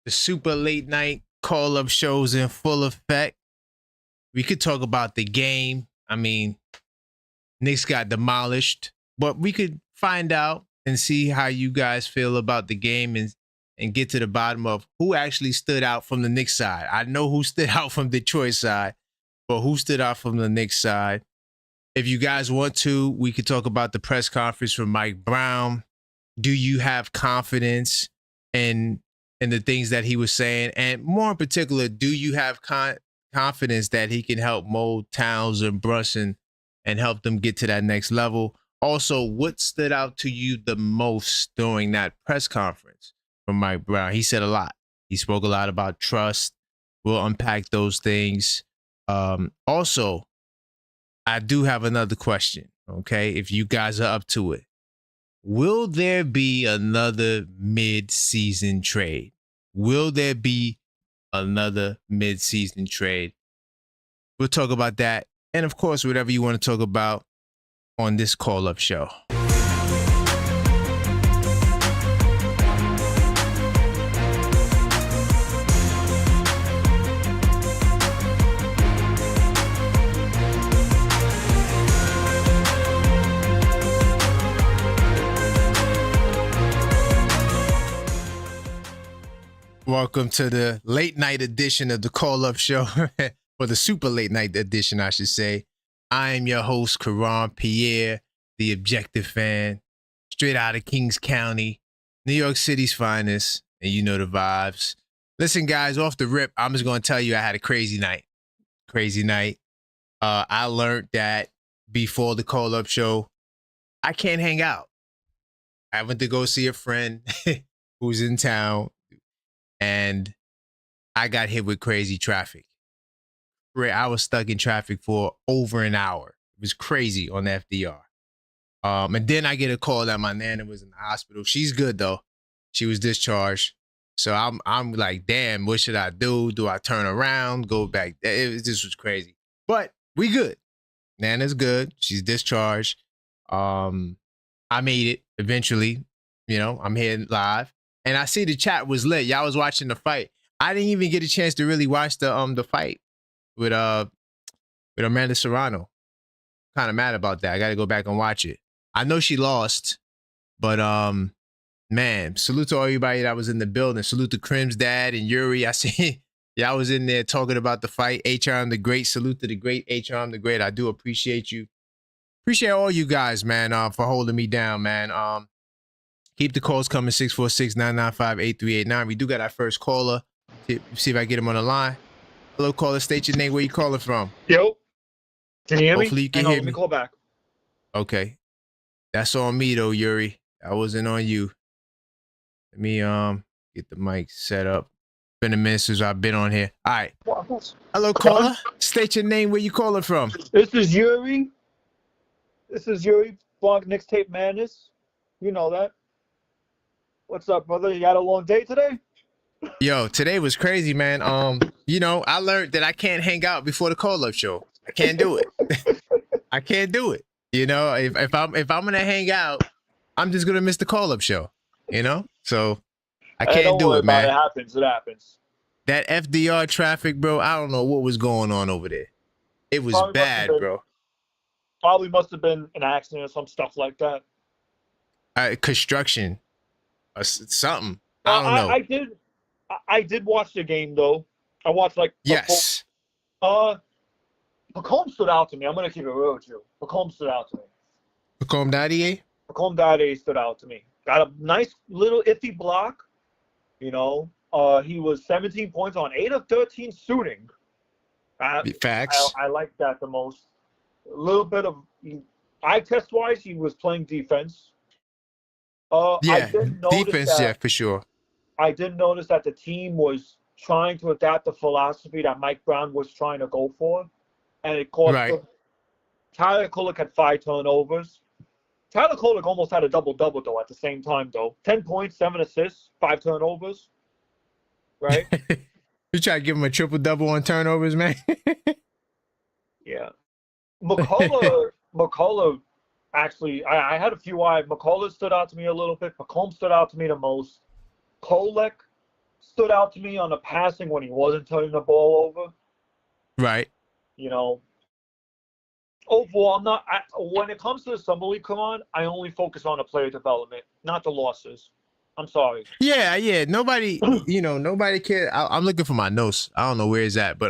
The super late night call-up shows in full effect. We could talk about the game. I mean, Knicks got demolished, but we could find out and see how you guys feel about the game and get to the bottom of who actually stood out from the Knicks side. I know who stood out from Detroit side, but who stood out from the Knicks side? If you guys want to, we could talk about the press conference from Mike Brown. Do you have confidence in the things that he was saying? And more in particular, do you have confidence that he can help mold Towns and Brunson and help them get to that next level? Also, what stood out to you the most during that press conference from Mike Brown? He said a lot. He spoke a lot about trust. We'll unpack those things. Also, I do have another question, okay? If you guys are up to it. Will there be another mid-season trade? Will there be another mid-season trade? We'll talk about that. And of course, whatever you want to talk about on this call-up show. Welcome to the late night edition of the call-up show, or the super late night edition, I should say. I am your host, Karan Pierre, the objective fan, straight out of Kings County, New York City's finest, and you know the vibes. Listen, guys, off the rip, I'm just going to tell you I had a crazy night. I learned that before the call-up show, I can't hang out. I went to go see a friend who's in town, and I got hit with crazy traffic. I was stuck in traffic for over an hour. It was crazy on the FDR. And then I get a call that my nana was in the hospital. She's good though. She was discharged. So I'm like, damn, what should I do? Do I turn around, go back? This was crazy. But we good. Nana's good. She's discharged. I made it eventually. You know, I'm here live. And I see the chat was lit. Y'all was watching the fight. I didn't even get a chance to really watch the fight with Amanda Serrano. Kind of mad about that. I got to go back and watch it. I know she lost, but man, salute to everybody that was in the building. Salute to Crim's dad and Yuri. I see y'all was in there talking about the fight. HRM the Great. Salute to the great HRM the Great. I do appreciate you. Appreciate all you guys, man, for holding me down, man. Keep the calls coming, 646-995-8389. We do got our first caller. See if I get him on the line. Hello, caller. State your name. Where you calling from? Yo. Can you hear me? Hopefully you can Hang on, hear let me. me call back. Okay. That's on me, though, Yuri. That wasn't on you. Let me get the mic set up. Been a minute since I've been on here. All right. Hello, caller. State your name. Where you calling from? This is Yuri. Blog Knicks Tape Madness. You know that. What's up, brother? You had a long day today? Yo, today was crazy, man. You know, I learned that I can't hang out before the call-up show. I can't do it. I can't do it. You know, if I'm gonna hang out, I'm just gonna miss the call-up show. You know, so I can't do it, man. It happens. It happens. That FDR traffic, bro. I don't know what was going on over there. It was bad, bro. Probably must have been an accident or some stuff like that. Construction. Something. I don't know. I did watch the game though. I watched like yes. Pacome stood out to me. I'm gonna keep it real with you. Pacome stood out to me. Pacome Daddy? Pacome Daddy stood out to me. Got a nice little iffy block. You know, he was 17 points on 8 of 13 shooting. Facts. I like that the most. A little bit of eye test wise, he was playing defense. Yeah, defense, yeah, for sure. I did notice that the team was trying to adapt the philosophy that Mike Brown was trying to go for, and it caused right. Tyler Kolek had 5 turnovers. Tyler Kolek almost had a double-double, though, at the same time, though. 10 points, 7 assists, 5 turnovers, right? You try to give him a triple-double on turnovers, man? Yeah. McCullough, actually, I had a few eyes. McCullough stood out to me a little bit. Pacome stood out to me the most. Kolek stood out to me on the passing when he wasn't turning the ball over. Right. You know, overall, when it comes to the Summer League, come on, I only focus on the player development, not the losses. I'm sorry. Yeah. Nobody, nobody cares. I'm looking for my notes. I don't know where it's at, but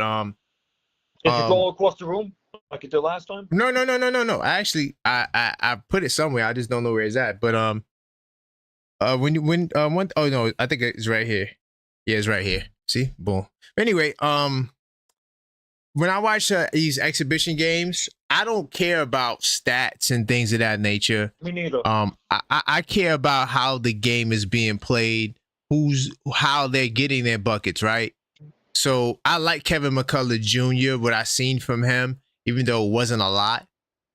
Did you go across the room like you did last time? No. Actually, I put it somewhere. I just don't know where it's at. But oh no, I think it's right here. Yeah, it's right here. See, boom. Anyway, when I watch these exhibition games, I don't care about stats and things of that nature. Me neither. I care about how the game is being played, how they're getting their buckets, right? So I like Kevin McCullough Jr. What I seen from him, even though it wasn't a lot.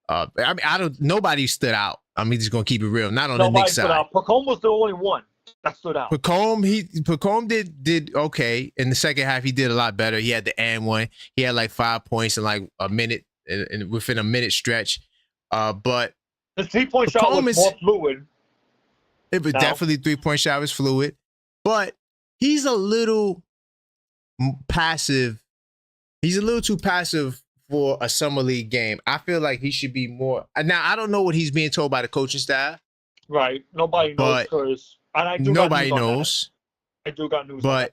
I mean, nobody stood out. I'm just gonna keep it real. Not on the Knicks side. Pacome was the only one that stood out. Pacome did okay in the second half. He did a lot better. He had the and one. He had like 5 points in like a minute, and within a minute stretch. But the 3-point shot was more fluid. It was definitely 3-point shot was fluid, but he's a little passive. He's a little too passive for a summer league game. I feel like he should be more. Now I don't know what he's being told by the coaching staff. Right, nobody knows because nobody knows. I do got news, but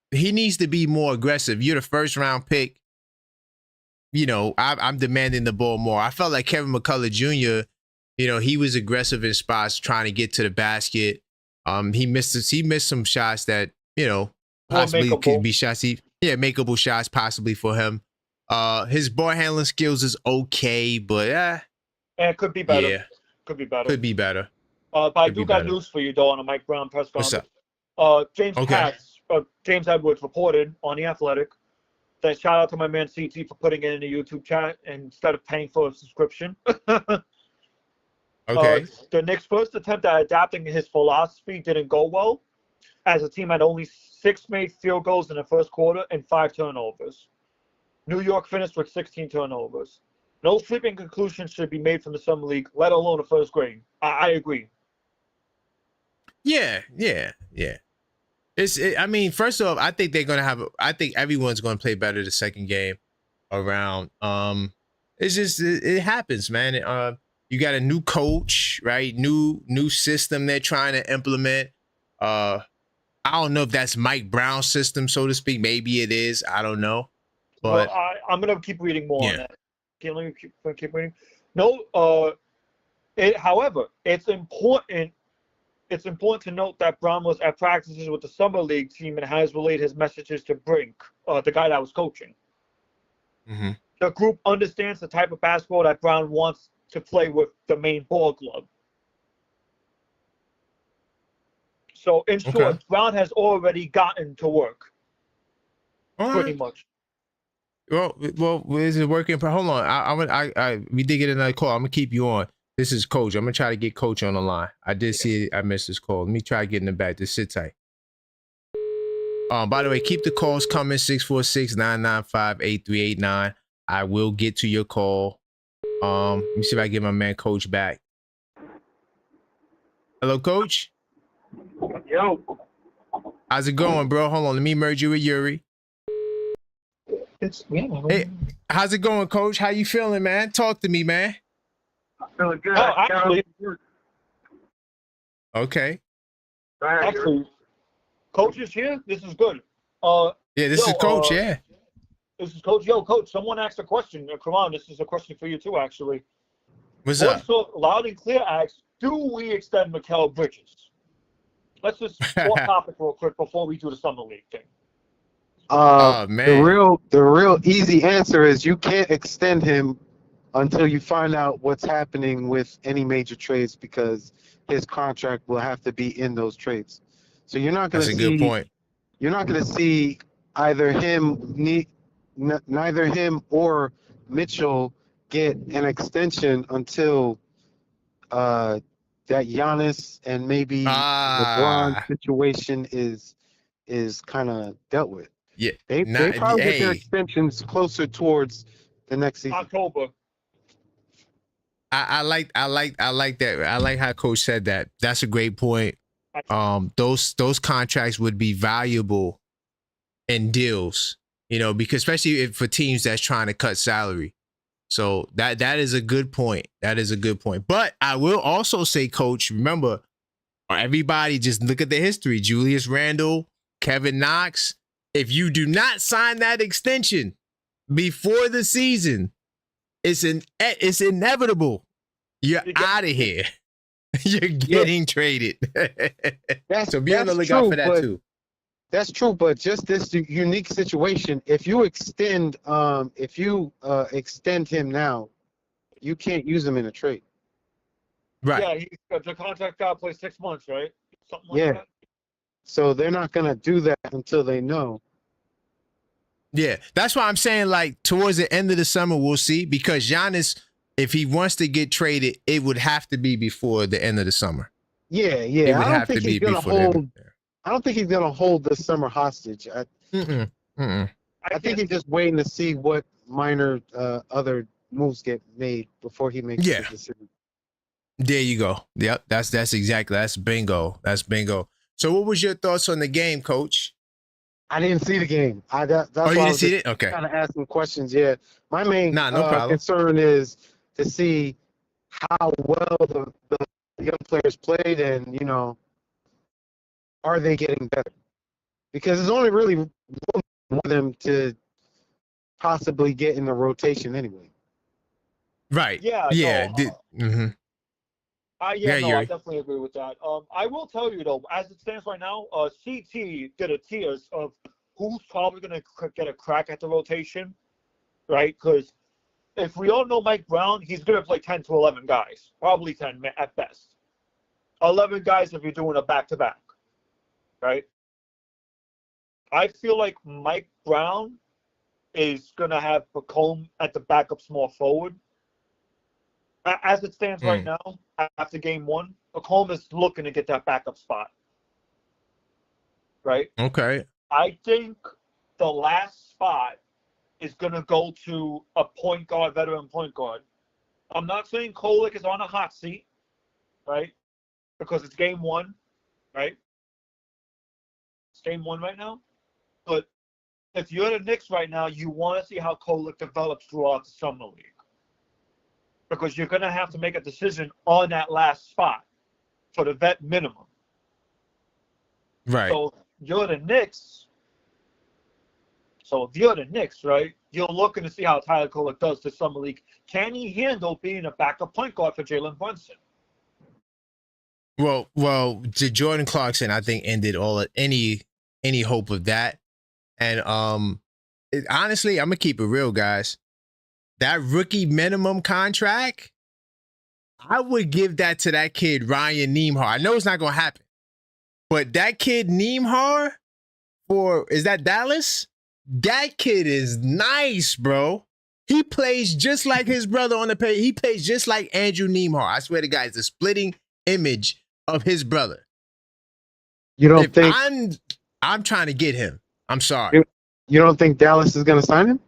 he needs to be more aggressive. You're the first round pick. I'm demanding the ball more. I felt like Kevin McCullough Jr. He was aggressive in spots trying to get to the basket. He missed some shots that possibly could be shots. Makeable shots possibly for him. His ball handling skills is okay, but it could be better. Yeah, could be better. Could be better. But I do got news for you though on a Mike Brown press conference. What's up? James Edwards reported on The Athletic that shout out to my man CT for putting it in the YouTube chat instead of paying for a subscription. Okay. The Knicks' first attempt at adapting his philosophy didn't go well, as the team had only 6 made field goals in the first quarter and 5 turnovers. New York finished with 16 turnovers. No sweeping conclusions should be made from the Summer League, let alone the first grade. I agree. Yeah. I mean, first off, I think they're gonna I think everyone's gonna play better the second game around. It's just it happens, man. You got a new coach, right? New system they're trying to implement. I don't know if that's Mike Brown's system, so to speak. Maybe it is. I don't know. But I'm gonna keep reading more on that. Can you keep reading? No. However, it's important. It's important to note that Brown was at practices with the Summer League team and has relayed his messages to Brink, the guy that was coaching. Mm-hmm. The group understands the type of basketball that Brown wants to play with the main ball club. So, in short, Brown has already gotten to work. Pretty much. Well, is it working? Hold on. We did get another call. I'm gonna keep you on. This is Coach. I'm gonna try to get Coach on the line. I did see it. I missed this call. Let me try getting it back. Just sit tight. By the way, keep the calls coming. 646-995-8389. I will get to your call. Let me see if I get my man Coach back. Hello, Coach. Yo. How's it going, bro? Hold on. Let me merge you with Yuri. Hey, how's it going, Coach? How you feeling, man? Talk to me, man. I'm feeling good. Actually, okay. Actually, Coach is here. This is good. This is Coach. This is Coach. Yo, Coach. Someone asked a question. Come on, this is a question for you too, actually. What's up? So Loud and Clear asks, do we extend Mikal Bridges? Let's just swap topic real quick before we do the Summer League thing. Man. The real easy answer is you can't extend him until you find out what's happening with any major trades, because his contract will have to be in those trades. So you're not going to see. That's a good point. You're not going to see neither him or Mitchell get an extension until that Giannis and maybe LeBron situation is kind of dealt with. Yeah, they probably get their extensions closer towards the next season. October. I like that. I like how Coach said that. That's a great point. those contracts would be valuable in deals, because especially for teams that's trying to cut salary. So that is a good point. That is a good point. But I will also say, Coach, remember, everybody just look at the history. Julius Randle, Kevin Knox. If you do not sign that extension before the season, it's inevitable. You're out of here. You're getting traded. So be on the lookout for that too. That's true, but just this unique situation, if you extend him now, you can't use him in a trade. Right. Yeah, the contract got to play 6 months, right? Something like that. So they're not gonna do that until they know. Yeah, that's why I'm saying, like, towards the end of the summer, we'll see, because Giannis, if he wants to get traded, it would have to be before the end of the summer. Yeah. It would have to be before. I don't think he's gonna hold this summer hostage. I think he's just waiting to see what minor other moves get made before he makes the decision. There you go. Yep, that's bingo. That's bingo. So, what was your thoughts on the game, Coach? I didn't see the game. That's you why didn't see it? Okay. Kind of asking questions. Yeah, my main no concern is to see how well the young players played, and are they getting better? Because there's only really one for them to possibly get in the rotation anyway. Right. Yeah. Yeah. I definitely agree with that. I will tell you though, as it stands right now, CT did a tiers of who's probably going to get a crack at the rotation, right? Because if we all know Mike Brown, he's going to play 10 to 11 guys, probably 10 at best. 11 guys if you're doing a back-to-back, right? I feel like Mike Brown is going to have Pacome at the backup small forward. As it stands right now, after game one, Pacome is looking to get that backup spot, right? Okay. I think the last spot is going to go to a point guard, veteran point guard. I'm not saying Kolek is on a hot seat, right? Because it's game one, right? It's game one right now. But if you're the Knicks right now, you want to see how Kolek develops throughout the summer league. Because you're going to have to make a decision on that last spot for the vet minimum. Right. So you're the Knicks. So if you're the Knicks, right, you're looking to see how Tyler Kolek does this summer league. Can he handle being a backup point guard for Jalen Brunson? Well, Jordan Clarkson, I think, ended any hope of that. And honestly, I'm gonna keep it real, guys. That rookie minimum contract, I would give that to that kid Ryan Nembhard. I know it's not gonna happen, but that kid Nembhard is that Dallas? That kid is nice, bro. He plays just like his brother on the page. He plays just like Andrew Nembhard. I swear to God, it's a splitting image of his brother. You don't think I'm trying to get him? I'm sorry. You don't think Dallas is going to sign him?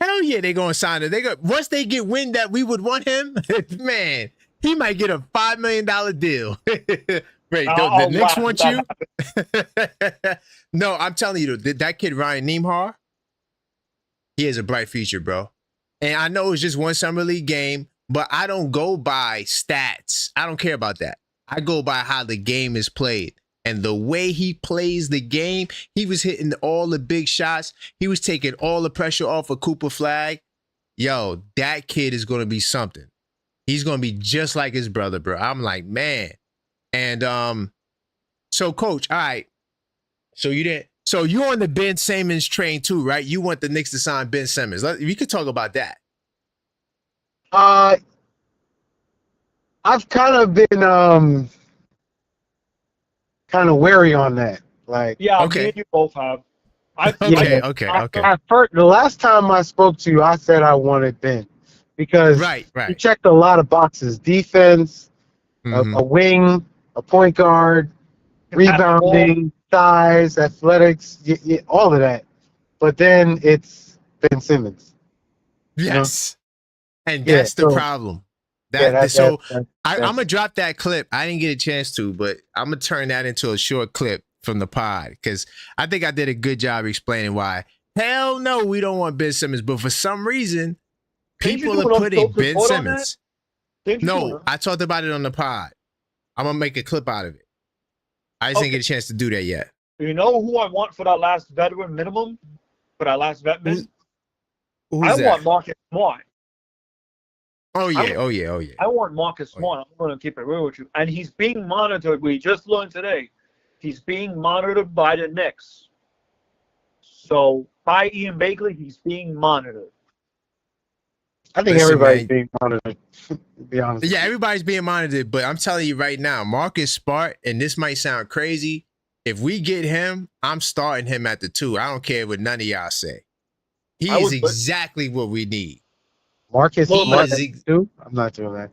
Hell yeah, they're going to sign him. Once they get wind that we would want him, man, he might get a $5 million deal. Wait, the Knicks want you? No, I'm telling you, that kid Ryan Nembhard, he has a bright future, bro. And I know it's just one summer league game, but I don't go by stats. I don't care about that. I go by how the game is played. And the way he plays the game, he was hitting all the big shots. He was taking all the pressure off of Cooper Flag. Yo, that kid is going to be something. He's going to be just like his brother, bro. I'm like, man. And so, Coach, all right. So you're on the Ben Simmons train too, right? You want the Knicks to sign Ben Simmons. We could talk about that. I've kind of been kind of wary on that. Like, yeah, okay. Me and you both have. Okay. At first, the last time I spoke to you, I said I wanted Ben because he checked a lot of boxes: defense, a wing, a point guard, rebounding, size, athletics, all of that. But then it's Ben Simmons. Yes. And that's the problem. So I'm gonna drop that clip. I didn't get a chance to, but I'm gonna turn that into a short clip from the pod because I think I did a good job explaining why. Hell no, we don't want Ben Simmons, but for some reason, people are putting Ben Simmons. No, I talked about it on the pod. I'm gonna make a clip out of it. I just didn't get a chance to do that yet. You know who I want for that last veteran minimum? For that last vetman? Who's that? Want Marcus Smart. Oh yeah. I want Marcus Smart. I'm going to keep it real with you. And he's being monitored. We just learned today. He's being monitored by the Knicks. So, by Ian Bagley, he's being monitored. I think everybody's being monitored, to be honest. Yeah, everybody's being monitored. But I'm telling you right now, Marcus Smart, and this might sound crazy, if we get him, I'm starting him at the 2. I don't care what none of y'all say. He is exactly what we need. Marcus Smart too? I'm not doing that.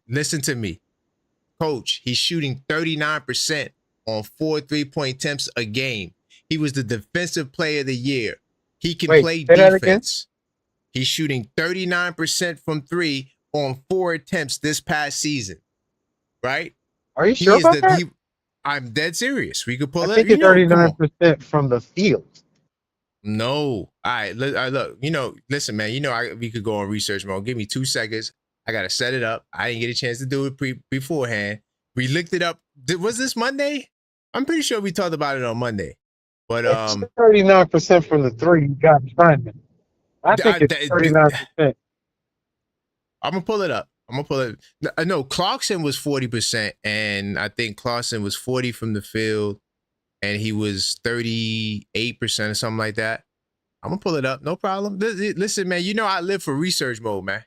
Listen to me. Coach, he's shooting 39% on 4 3-point attempts a game. He was the defensive player of the year. He can play defense. He's shooting 39% from 3 on 4 attempts this past season. Right? Are you sure about that? I'm dead serious. We could pull it. I think it's 39% from the field. No. All right. Look, listen, man, we could go on research mode. Give me 2 seconds. I got to set it up. I didn't get a chance to do it beforehand. We looked it up. Was this Monday? I'm pretty sure we talked about it on Monday. But it's 39% from the 3. You got to find it. I think it's 39%. I'm going to pull it up. No, Clarkson was 40%, and I think Clarkson was 40 from the field, and he was 38% or something like that. I'm going to pull it up. No problem. Listen, man, I live for research mode, man.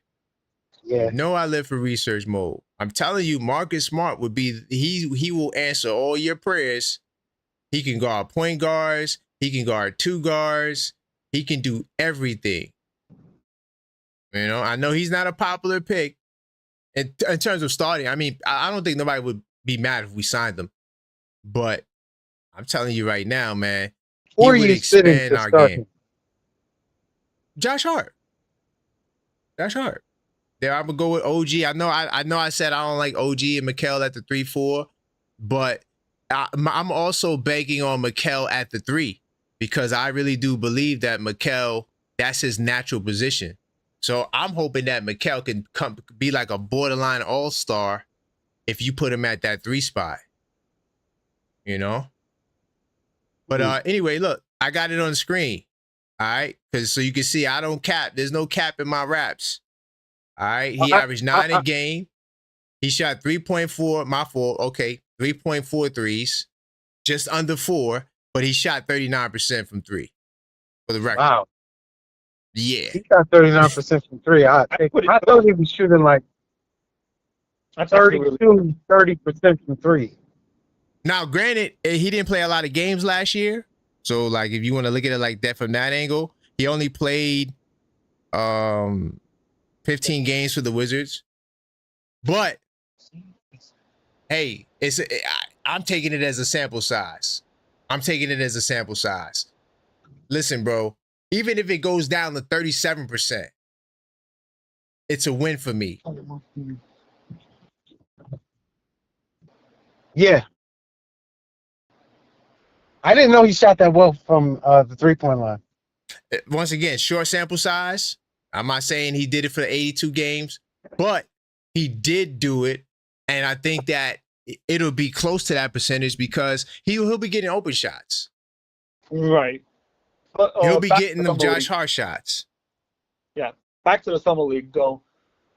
Yeah. I live for research mode. I'm telling you, Marcus Smart would be, he will answer all your prayers. He can guard point guards. He can guard 2 guards. He can do everything. I know he's not a popular pick. In terms of starting, I mean, I don't think nobody would be mad if we signed him. But I'm telling you right now, man, he would expand our game. Josh Hart. There, I'm gonna go with OG. I know I said I don't like OG and Mikal at the 3-4, but I'm also banking on Mikal at the 3 because I really do believe that Mikal, that's his natural position. So I'm hoping that Mikal can be like a borderline all-star if you put him at that 3 spot. But anyway, look, I got it on the screen. All right, so you can see I don't cap. There's no cap in my raps. All right, he averaged 9 a game. He shot 3.4. My fault. Okay, 3.4 threes, just under 4, but he shot 39% from 3. For the record. Wow. Yeah. He shot 39% from 3. I thought he was shooting like 30% from 3. Now, granted, he didn't play a lot of games last year. So, like, if you want to look at it like that from that angle, he only played 15 games for the Wizards. But, hey, I'm taking it as a sample size. Listen, bro, even if it goes down to 37%, it's a win for me. Yeah. I didn't know he shot that well from the 3-point line. Once again, short sample size. I'm not saying he did it for the 82 games, but he did do it. And I think that it'll be close to that percentage because he'll be getting open shots. Right. But, he'll be getting them Josh Hart shots. Yeah. Back to the summer league, though.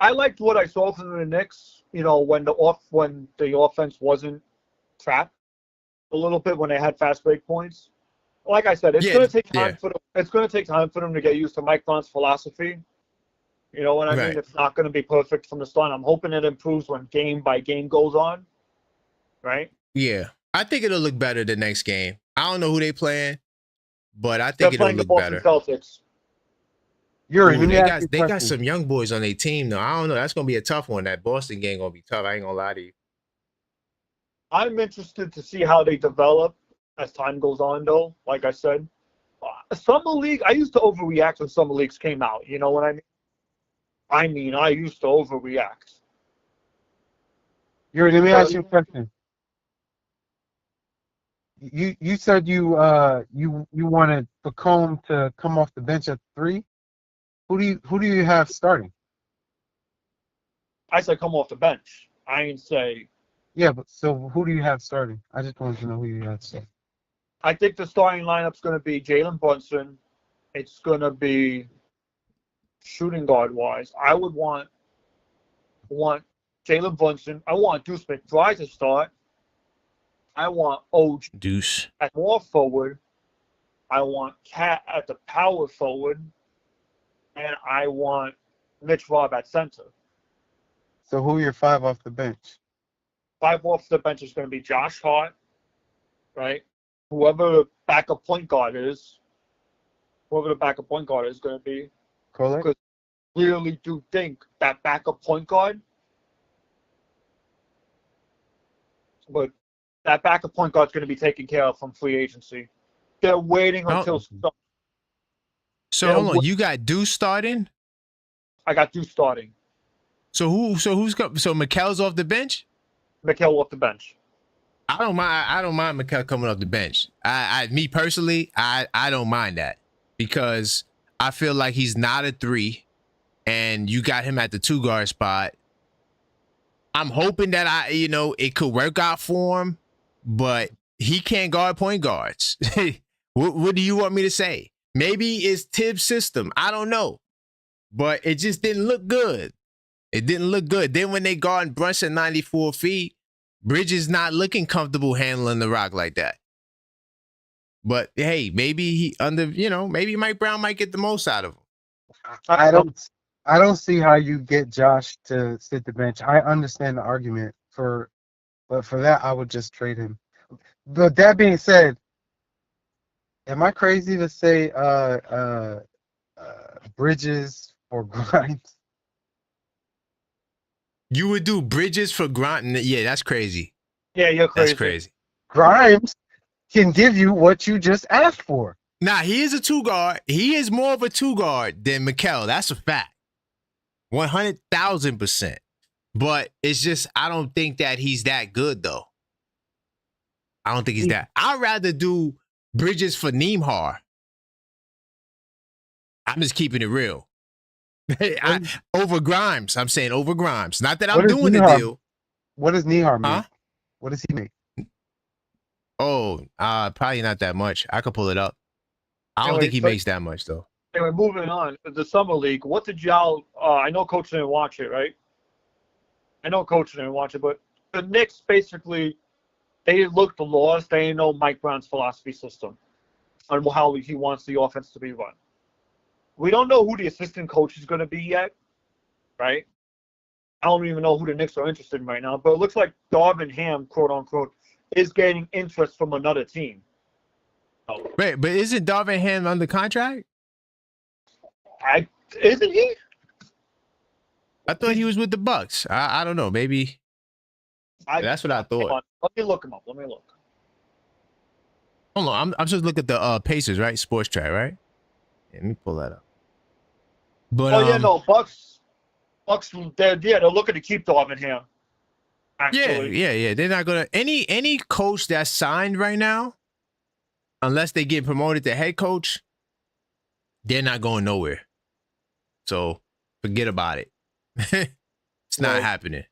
I liked what I saw from the Knicks, when the offense wasn't trapped a little bit, when they had fast break points. Like I said, it's going to take time for them to get used to Mike Brown's philosophy. You know what I mean? It's not going to be perfect from the start. I'm hoping it improves when game by game goes on. Right? Yeah. I think it'll look better the next game. I don't know who they playing, but I think it'll look better. Celtics. They got some young boys on their team, though. I don't know. That's going to be a tough one. That Boston game going to be tough. I ain't going to lie to you. I'm interested to see how they develop as time goes on, though. Like I said, summer league. I used to overreact when summer leagues came out. You know what I mean? I used to overreact. Yuri, let me ask you a question. You said you wanted Pacome to come off the bench at 3. Who do you have starting? I said come off the bench. I ain't say. Yeah, but so who do you have starting? I just wanted to know who you had starting. I think the starting lineup's going to be Jalen Brunson. It's going to be shooting guard wise. I would want Jalen Brunson. I want Deuce McBride to start. I want OG Deuce. at more forward. I want Cat at the power forward. And I want Mitch Robb at center. So who are your 5 off the bench? 5 off the bench is going to be Josh Hart, right? Whoever the backup point guard is going to be. Kolek? Because I really do think that backup point guard, but that backup point guard is going to be taken care of from free agency. They're waiting until. So hold on, you got Deuce starting. I got Deuce starting. So Mikel's off the bench. Mikal off the bench. I don't mind Mikel coming off the bench. Me personally, I don't mind that because I feel like he's not a 3, and you got him at the 2 guard spot. I'm hoping that it could work out for him, but he can't guard point guards. What do you want me to say? Maybe it's Tibbs' system. I don't know, but it just didn't look good. It didn't look good. Then when they guard Brunson 94 feet, Bridges not looking comfortable handling the rock like that. But hey, maybe maybe Mike Brown might get the most out of him. I don't see how you get Josh to sit the bench. I understand the argument but for that I would just trade him. But that being said, am I crazy to say Bridges or Grimes? You would do Bridges for Grant? Yeah, that's crazy. Yeah, you're crazy. That's crazy. Grimes can give you what you just asked for. Nah, he is a 2 guard. He is more of a 2 guard than Mikel. That's a fact. 100,000%. But it's just, I don't think that he's that good, though. I don't think he's that. I'd rather do Bridges for Nembhard. I'm just keeping it real. Over Grimes. I'm saying over Grimes. Not that I'm doing the deal. What does Nembhard make? Huh? What does he make? Oh, probably not that much. I could pull it up. I don't think he makes that much, though. Anyway, moving on. The Summer League. What did y'all... I know Coach didn't watch it, right? I know Coach didn't watch it, but the Knicks basically, they looked lost. They didn't know Mike Brown's philosophy system and how he wants the offense to be run. We don't know who the assistant coach is going to be yet, right? I don't even know who the Knicks are interested in right now, but it looks like Darvin Ham, quote unquote, is gaining interest from another team. Wait, but isn't Darvin Ham under contract? Isn't he? I thought he was with the Bucks. I don't know. Maybe. That's what I thought. Let me look him up. Hold on. I'm just looking at the Pacers, right? Sports Track, right? Yeah, let me pull that up. But Bucks. They're looking to keep Darvin Ham. Actually. Yeah. They're not gonna any coach that's signed right now, unless they get promoted to head coach, they're not going nowhere. So forget about it. It's not happening.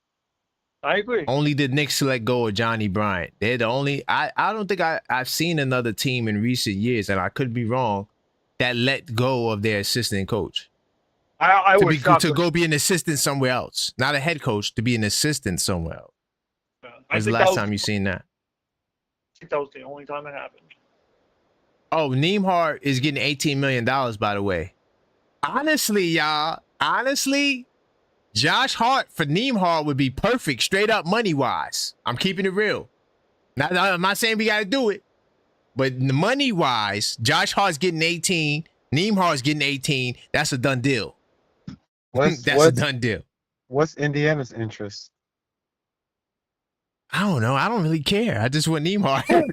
I agree. Only the Knicks let go of Johnny Bryant. They're the only. I don't think I've seen another team in recent years, and I could be wrong, that let go of their assistant coach. I was shocked to go be an assistant somewhere else, not a head coach, to be an assistant somewhere else. When's the last time you seen that? I think that was the only time it happened. Oh, Nembhard is getting $18 million, by the way. Honestly, y'all, Josh Hart for Nembhard would be perfect, straight up money-wise. I'm keeping it real. I'm not saying we got to do it, but money-wise, Josh Hart's getting 18, Nembhard's getting 18. That's a done deal. That's a done deal. What's Indiana's interest? I don't know. I don't really care. I just want Nembhard. Give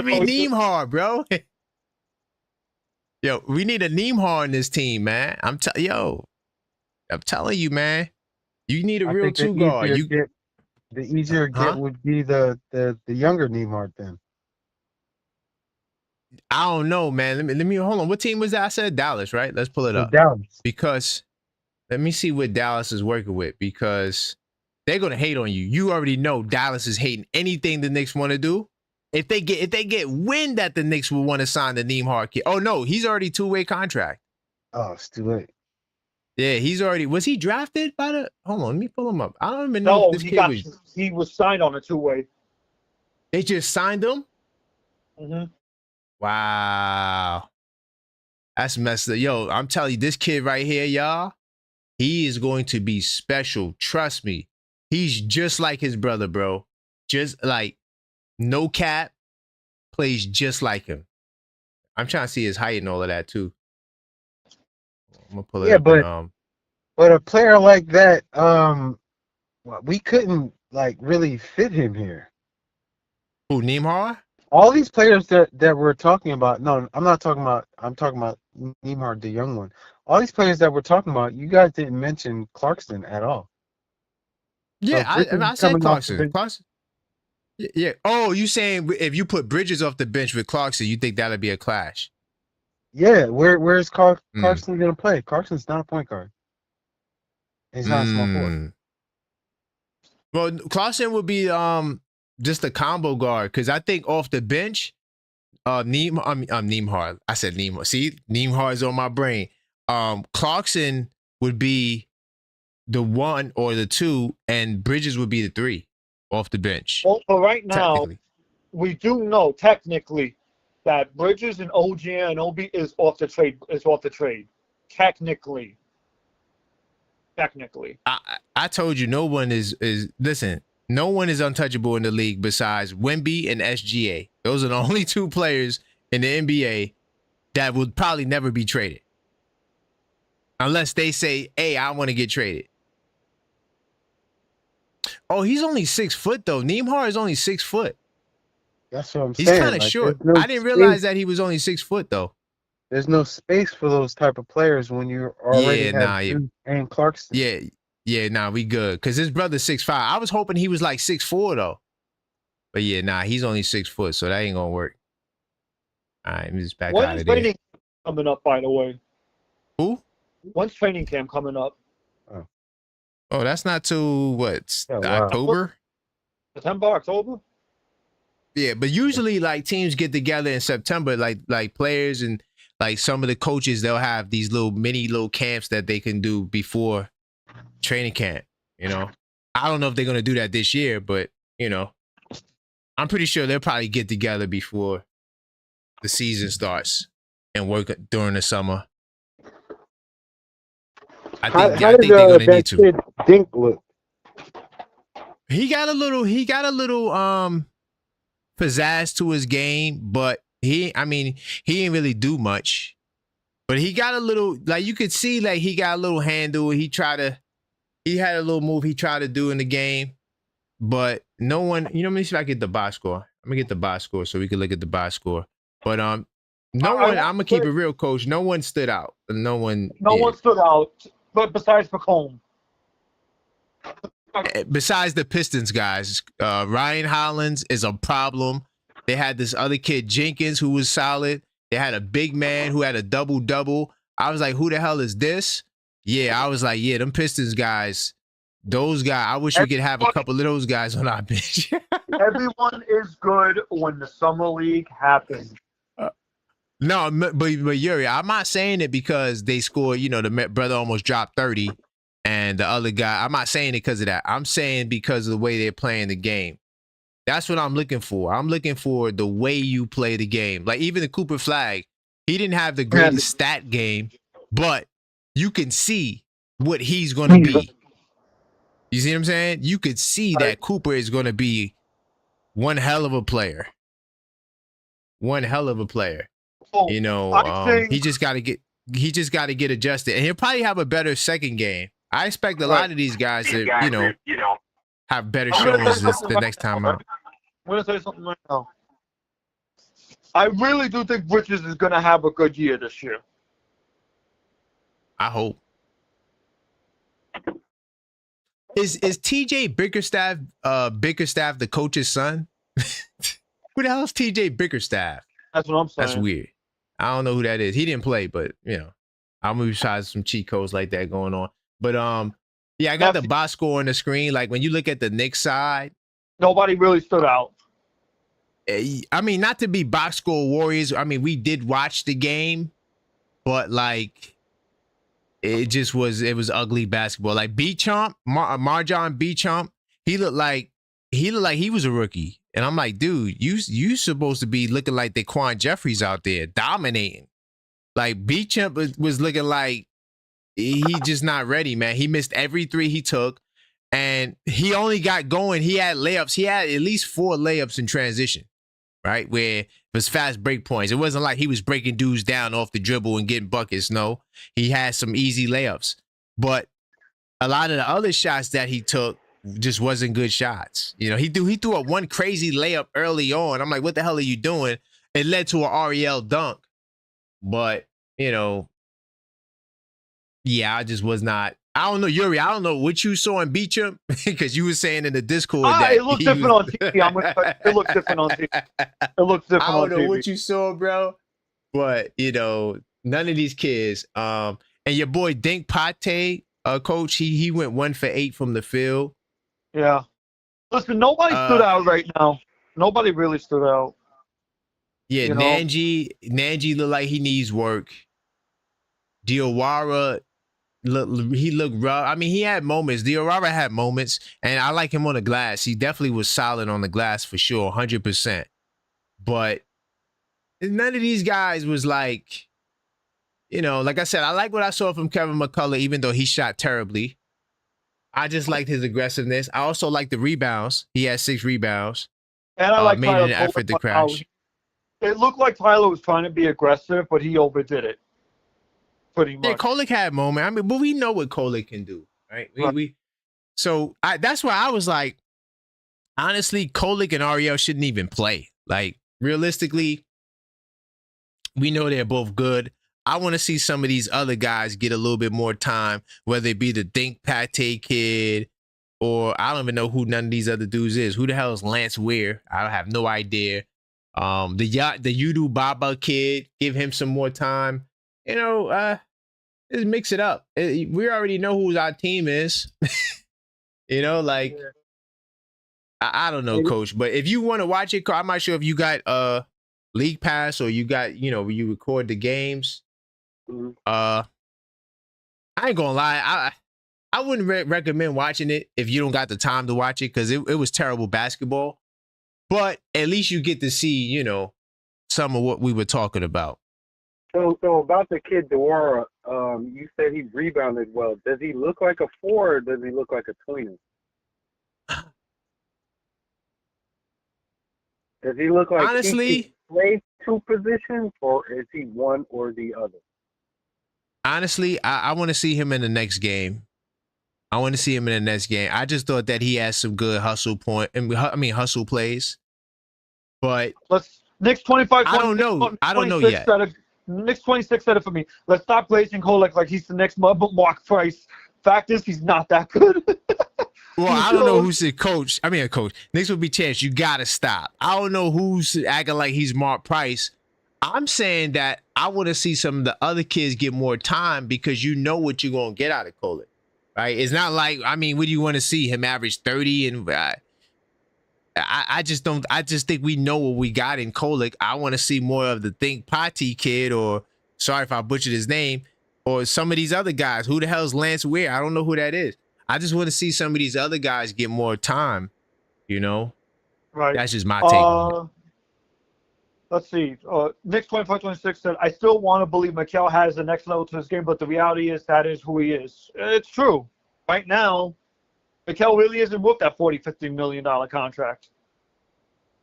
me Nembhard, bro. Yo, we need a Nembhard in this team, man. I'm telling you, man. You need a I real think two guard. the easier get Huh? would be the younger Neymar then. I don't know, man. Let me hold on. What team was that? I said Dallas, right? Let's pull it The up Dallas. because let me see what Dallas is working with because they're gonna hate on you. You already know Dallas is hating anything the Knicks want to do. If they get wind that the Knicks will want to sign the Neiman kid. Oh no, he's already two-way contract. Oh, it's too late. Yeah, he's already was he drafted by the hold on, let me pull him up. I don't even know if No, this kid was he was signed on a two-way. they just signed him. Mm-hmm. Wow. That's messed up. Yo, I'm telling you, this kid right here, y'all, he is going to be special. Trust me. He's just like his brother, bro. Just like no cap, plays just like him. I'm trying to see his height and all of that too. I'm gonna pull it Yeah, up and but a player like that, we couldn't like really fit him here. who Neiman? All these players that we're talking about, no, I'm not talking about. I'm talking about Neymar, the young one. All these players that we're talking about, you guys didn't mention Clarkson at all. So Yeah, Bridges I is said coming off the Clarkson. bench. Clarkson. Yeah. Oh, you saying if you put Bridges off the bench with Clarkson, you think that'll be a clash? Yeah, where's Mm. Clarkson gonna play? Clarkson's not a point guard. He's not a small forward. Mm. Well, Clarkson would be just a combo guard because I think off the bench, Neiman. I said Neiman. See, Neiman is on my brain. Clarkson would be the one or the two, and Bridges would be the three off the bench. Well, for right now, Technically, we do know technically that Bridges and OG Anunoby is off the trade. Technically. I told you no one is listen. No one is untouchable in the league besides Wemby and SGA. Those are the only two players in the NBA that would probably never be traded. Unless they say, hey, I want to get traded. Oh, he's only 6 foot though. Neiman is only 6 foot. That's what I'm He's saying. kind of Like, short. there's no I didn't space. realize that he was only 6 foot though. There's no space for those type of players when you already have Bridges and Clarkson. Yeah, we good. Cause his brother's 6'5". I was hoping he was like 6'4" though. But yeah, he's only 6 foot, so that ain't gonna work. All right, let me just back out When's of there. training coming up, by the way? Who? When's training camp coming up? Oh, that's not till what? Oh, wow. October? September, October? Yeah, but usually like teams get together in September, like players and like some of the coaches, they'll have these little camps that they can do before training camp. You know, I don't know if they're gonna do that this year, but you know, I'm pretty sure they'll probably get together before the season starts and work during the summer. I think they're gonna need to. Kid Dink look? He got a little pizzazz to his game, but he ain't really do much. But he got a little, like you could see, like he got a little handle. He had a little move he tried to do in the game, but no one, let me see if I get the box score. I'm gonna get the box score so we can look at the box score. But no one, I'm gonna keep it real, coach. No one stood out. No one stood out, but besides McComb. Besides the Pistons guys, Ryan Hollins is a problem. They had this other kid, Jenkins, who was solid. They had a big man who had a double-double. I was like, who the hell is this? Yeah, I was like, yeah, them Pistons guys, those guys, I wish we could have a couple of those guys on our bench. Everyone is good when the summer league happens. No, but Yuri, I'm not saying it because they scored, the brother almost dropped 30 and the other guy, I'm not saying it because of that. I'm saying because of the way they're playing the game. That's what I'm looking for. I'm looking for the way you play the game. Like even the Cooper Flag, he didn't have the greatest stat game, but you can see what he's going to be. You see what I'm saying? You could see that Cooper is going to be one hell of a player. One hell of a player. He just got to get adjusted, and he'll probably have a better second game. I expect a lot of these guys to, have better showings the next time out. I'm going to say something right now. I really do think Bridges is going to have a good year this year. I hope. Is TJ Bickerstaff the coach's son? Who the hell is TJ Bickerstaff? That's what I'm saying. That's weird. I don't know who that is. He didn't play, but I'm gonna try some cheat codes like that going on. But yeah, I got the box score on the screen. Like when you look at the Knicks side, nobody really stood out. I mean, not to be box score warriors. I mean, we did watch the game, but like it was ugly basketball. Like B-Chomp, Marjon B-Chomp, he looked like he was a rookie. And I'm like, dude, you supposed to be looking like Daquan Jeffries out there dominating. Like B-Chomp was looking like he just not ready, man. He missed every three he took, and he only got going. He had layups. He had at least 4 layups in transition, right? Where it was fast break points. It wasn't like he was breaking dudes down off the dribble and getting buckets. No, he had some easy layups. But a lot of the other shots that he took just wasn't good shots. He threw up one crazy layup early on. I'm like, what the hell are you doing? It led to an Ariel dunk. But, yeah, I just was not. I don't know, Yuri. I don't know what you saw in Beecham because you were saying in the Discord that it looked different on TV. It looked different on TV. It looked different on TV. I don't know what you saw, bro. But, none of these kids. And your boy Dink Pate, coach, he went 1 for 8 from the field. Yeah. Listen, nobody stood out right now. Nobody really stood out. Yeah, Nanji looked like he needs work. Diawara, he looked rough. I mean, he had moments. Diawara had moments, and I like him on the glass. He definitely was solid on the glass for sure, 100%. But none of these guys was like, like I said, I like what I saw from Kevin McCullough, even though he shot terribly. I just liked his aggressiveness. I also liked the rebounds. He had 6 rebounds. And I made an effort to crash. It looked like Tyler was trying to be aggressive, but he overdid it. Pretty much. Yeah, Kolek had a moment. I mean, but we know what Kolek can do, right? That's why I was like, honestly, Kolek and Ariel shouldn't even play. Like, realistically, we know they're both good. I want to see some of these other guys get a little bit more time, whether it be the Dink Pate kid or I don't even know who none of these other dudes is. Who the hell is Lance Weir? I have no idea. The Yudu Baba kid, give him some more time. Just mix it up. We already know who our team is. I don't know, Coach. But if you want to watch it, I'm not sure if you got League Pass or you got, where you record the games. Mm-hmm. I ain't gonna lie. I wouldn't recommend watching it if you don't got the time to watch it because it was terrible basketball. But at least you get to see, some of what we were talking about. So about the kid Dewara, you said he rebounded well. Does he look like a 4 or does he look like a tweener? Does he look like honestly he plays 2 positions or is he one or the other? Honestly, I want to see him in the next game. I just thought that he had some good hustle plays. But Knicks 25. I don't know. I don't know yet. Knicks 26 said it for me. Let's stop blazing Kolek like he's the next Mark Price. Fact is, he's not that good. Well, I don't know who's the coach. A coach. Knicks will be chance. You got to stop. I don't know who's acting like he's Mark Price. I'm saying that I want to see some of the other kids get more time because you know what you're going to get out of Kolek, right? It's not like, what do you want to see? Him average 30 and I just think we know what we got in Kolek. I want to see more of the Think Pate kid or, sorry if I butchered his name, or some of these other guys. Who the hell is Lance Weir? I don't know who that is. I just want to see some of these other guys get more time, Right. That's just my take on it. Let's see. Knicks 25-26 said, I still want to believe Mikal has the next level to his game, but the reality is that is who he is. It's true. Right now, Mikal really isn't worth that $40-50 million contract.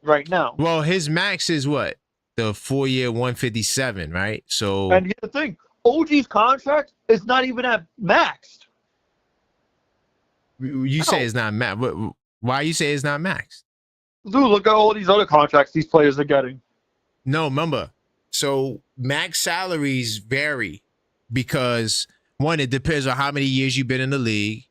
Right now. Well, his max is what? The 4-year 157, right? So. And here's the thing. OG's contract is not even at maxed. You say it's not maxed. Why you say it's not maxed? Dude, look at all these other contracts these players are getting. No, remember. So max salaries vary because, one, it depends on how many years you've been in the league.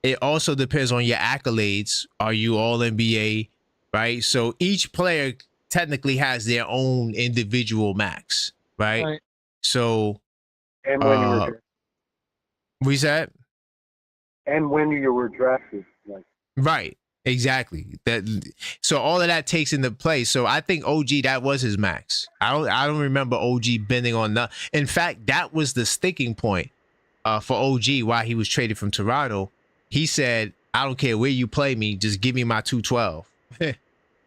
it also depends on your accolades. Are you all NBA, right? So each player technically has their own individual max, right? Right. So And when you were we said when you were drafted, like right, exactly. That so all of that takes into play. So I think OG, that was his max. I don't remember OG bending on that. In fact, that was the sticking point for OG why he was traded from Toronto. He said, I don't care where you play me, just give me my 212.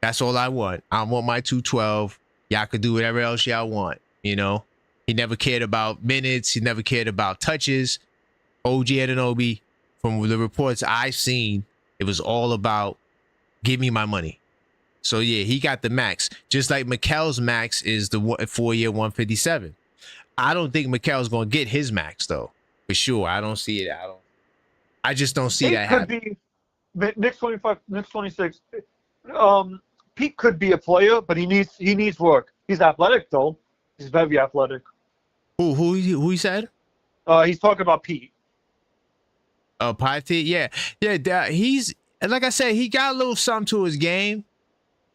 That's all I want. I want my 212. Y'all could do whatever else y'all want. You know, he never cared about minutes. He never cared about touches. OG Anunoby, from the reports I've seen, it was all about give me my money. So yeah, he got the max. Just like Mikal's max is the 4-year 157. I don't think Mikal's gonna get his max though. For sure. I don't see it. I just don't see that happening. Be Knicks 25, Knicks 26. Pete could be a player, but he needs work. He's athletic though. He's very athletic. Who he said? He's talking about Pete. Pate, yeah. He's, like I said, he got a little something to his game,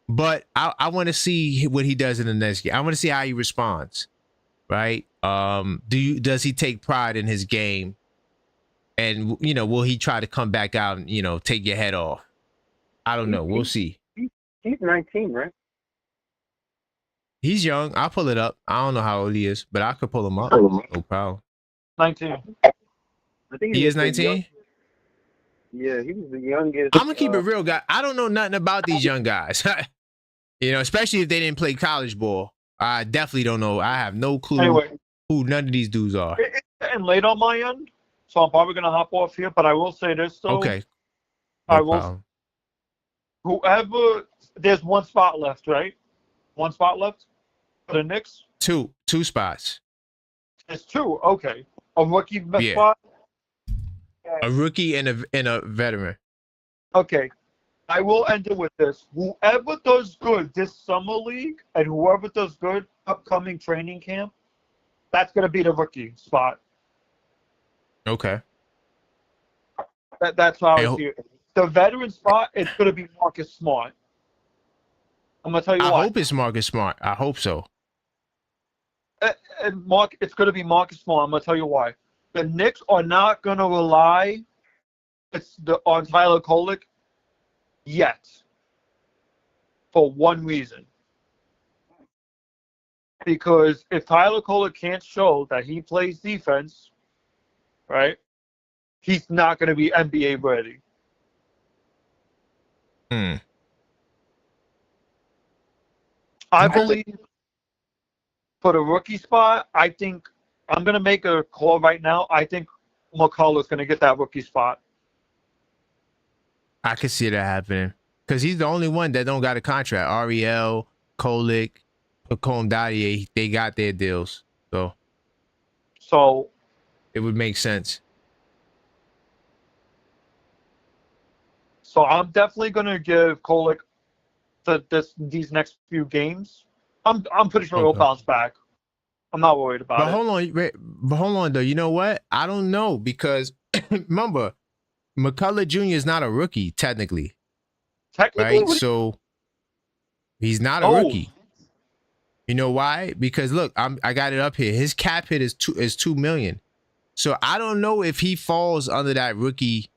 but I want to see what he does in the next game. I want to see how he responds. Right? Does he take pride in his game? And will he try to come back out and take your head off? I don't know. We'll see. He's 19, right? He's young. I'll pull it up. I don't know how old he is, but I could pull him up. No problem. 19. I think He is 19? Yeah, he was the youngest. I'm gonna keep it real, guy. I don't know nothing about these young guys. Especially if they didn't play college ball. I definitely don't know. I have no clue who none of these dudes are. And late on my end, so I'm probably gonna hop off here. But I will say this though. Okay. I will. Whoever, there's one spot left, right? One spot left for the Knicks. Two spots. There's two. Okay, a rookie Yeah. spot. A rookie and a veteran. Okay, I will end it with this. Whoever does good this summer league and whoever does good upcoming training camp, that's going to be the rookie spot. Okay. That's how I see it. The veteran spot, it's going to be Marcus Smart. I'm going to tell you why. I hope it's Marcus Smart. I hope so. And it's going to be Marcus Smart. I'm going to tell you why. The Knicks are not going to rely on Tyler Kolek yet, for one reason. Because if Tyler Kolek can't show that he plays defense, right, he's not going to be NBA ready. I believe for the rookie spot, I think I'm going to make a call right now. I think McCullough's going to get that rookie spot. I could see that happening because he's the only one that don't got a contract. Ariel, Kolek, Pacome Dadier, they got their deals. So it would make sense. So I'm definitely going to give Kolek these next few games. I'm pretty sure he'll bounce back. I'm not worried about it. But hold on, though. You know what? I don't know because remember, McCullough Jr. is not a rookie technically. Right? So he's not a rookie. You know why? Because look, I got it up here. His cap hit is $2 million. So I don't know if he falls under that rookie.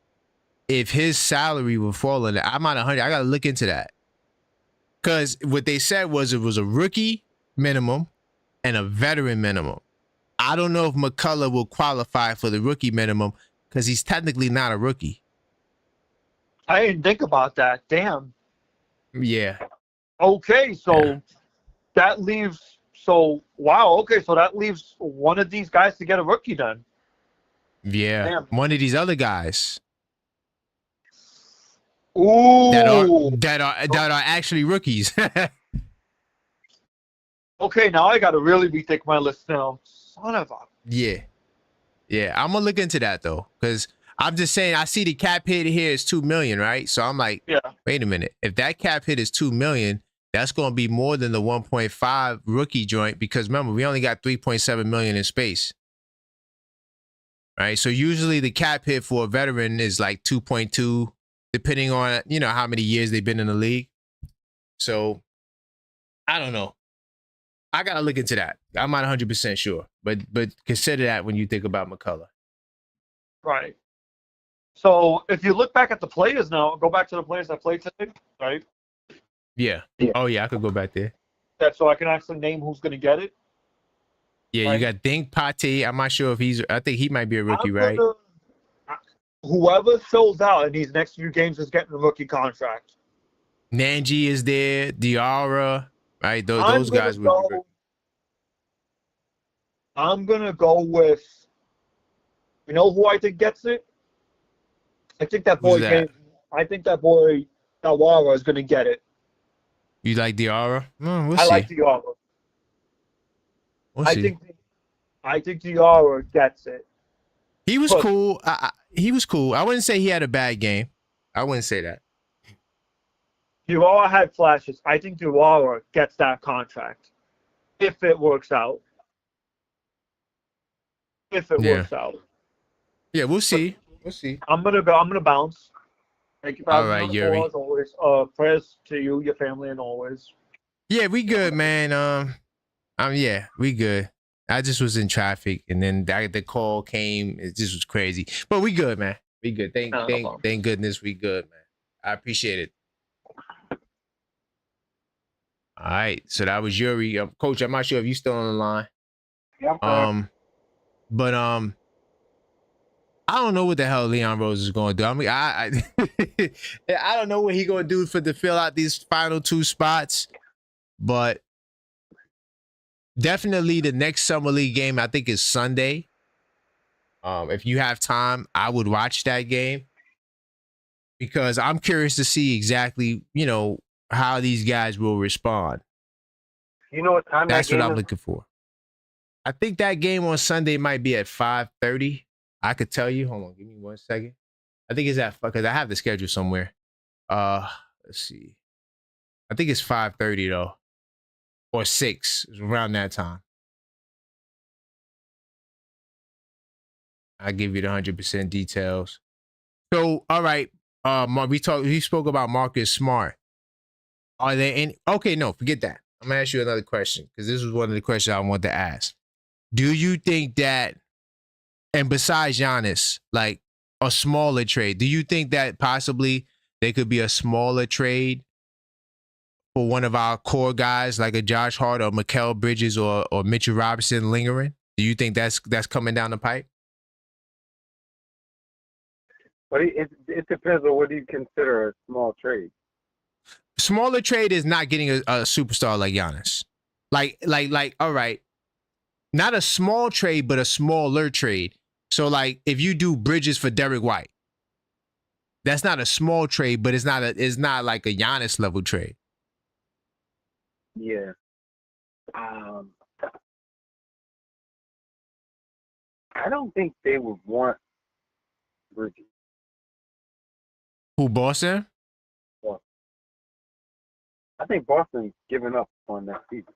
If his salary will fall under, I'm at 100. I got to look into that. Because what they said was it was a rookie minimum and a veteran minimum. I don't know if McCullough will qualify for the rookie minimum because he's technically not a rookie. I didn't think about that. Damn. Yeah. Okay, so that leaves. So wow. Okay, so that leaves one of these guys to get a rookie then. Yeah. Damn. One of these other guys. Ooh. That are actually rookies. Okay, now I gotta really rethink my list now. Son of a. Yeah. I'm gonna look into that though, because I'm just saying I see the cap hit here is $2 million, right? So I'm like, wait a minute. If that cap hit is $2 million, that's gonna be more than the 1.5 rookie joint because remember we only got 3.7 million in space. right? So usually the cap hit for a veteran is like 2.2, depending on how many years they've been in the league. So I don't know. I gotta look into that. I'm not 100% sure, but consider that when you think about McCullough. Right. So if you look back at the players now, go back to the players that played today, right? Yeah. Yeah. Oh yeah, I could go back there. That so I can actually name who's going to get it. Yeah, Right. you got Dink Pate. I'm not sure if I think he might be a rookie, I'm right? Whoever shows out in these next few games is getting a rookie contract. Nanji is there, Diarra, right? Those I'm gonna guys would be go. I'm gonna go with. You know who I think gets it? I think that boy. Who's that? I think that boy Diarra is gonna get it. You like Diarra? We'll I see. like Diarra. We'll see. I think Diarra gets it. He was But- cool. He was cool. I wouldn't say he had a bad game. I wouldn't say that. Diarra had flashes. I think Diarra gets that contract if it works out. If it works out. Yeah, we'll see. We'll see. I'm gonna go. I'm gonna bounce. Thank you for All having me right, on the Yuri. call, as always. Prayers to you, your family, and always. Yeah, we good, man. Yeah, we good. I just was in traffic, and then the call came. It just was crazy, but we good, man. We good. Thank goodness we good, man. I appreciate it. All right, so that was Yuri. Coach, I'm not sure if you still on the line. Yeah, But I don't know what the hell Leon Rose is going to do. I mean, I don't know what he going to do to fill out these final two spots, but definitely the next summer league game I think is Sunday. If you have time, I would watch that game because I'm curious to see exactly how these guys will respond. You know what time That's that game what I'm is? looking for. I think that game on Sunday might be at 5:30. I could tell you. Hold on, give me 1 second. I think it's at because I have the schedule somewhere. Let's see. I think it's 5:30 though, or 6. It's around that time. I'll give you the 100% details. So, all right. We spoke about Marcus Smart. Are there any? Okay, no, forget that. I'm gonna ask you another question because this was one of the questions I wanted to ask. Do you think that, and besides Giannis, like a smaller trade, do you think that possibly there could be a smaller trade for one of our core guys like a Josh Hart or Mikal Bridges or Mitchell Robinson lingering? Do you think that's coming down the pipe? But it depends on what do you consider a small trade. Smaller trade is not getting a superstar like Giannis. Like, all right, not a small trade, but a smaller trade. So, like, if you do Bridges for Derek White, that's not a small trade, but it's not like a Giannis level trade. Yeah. I don't think they would want Bridges. Who, Boston? I think Boston's given up on that season.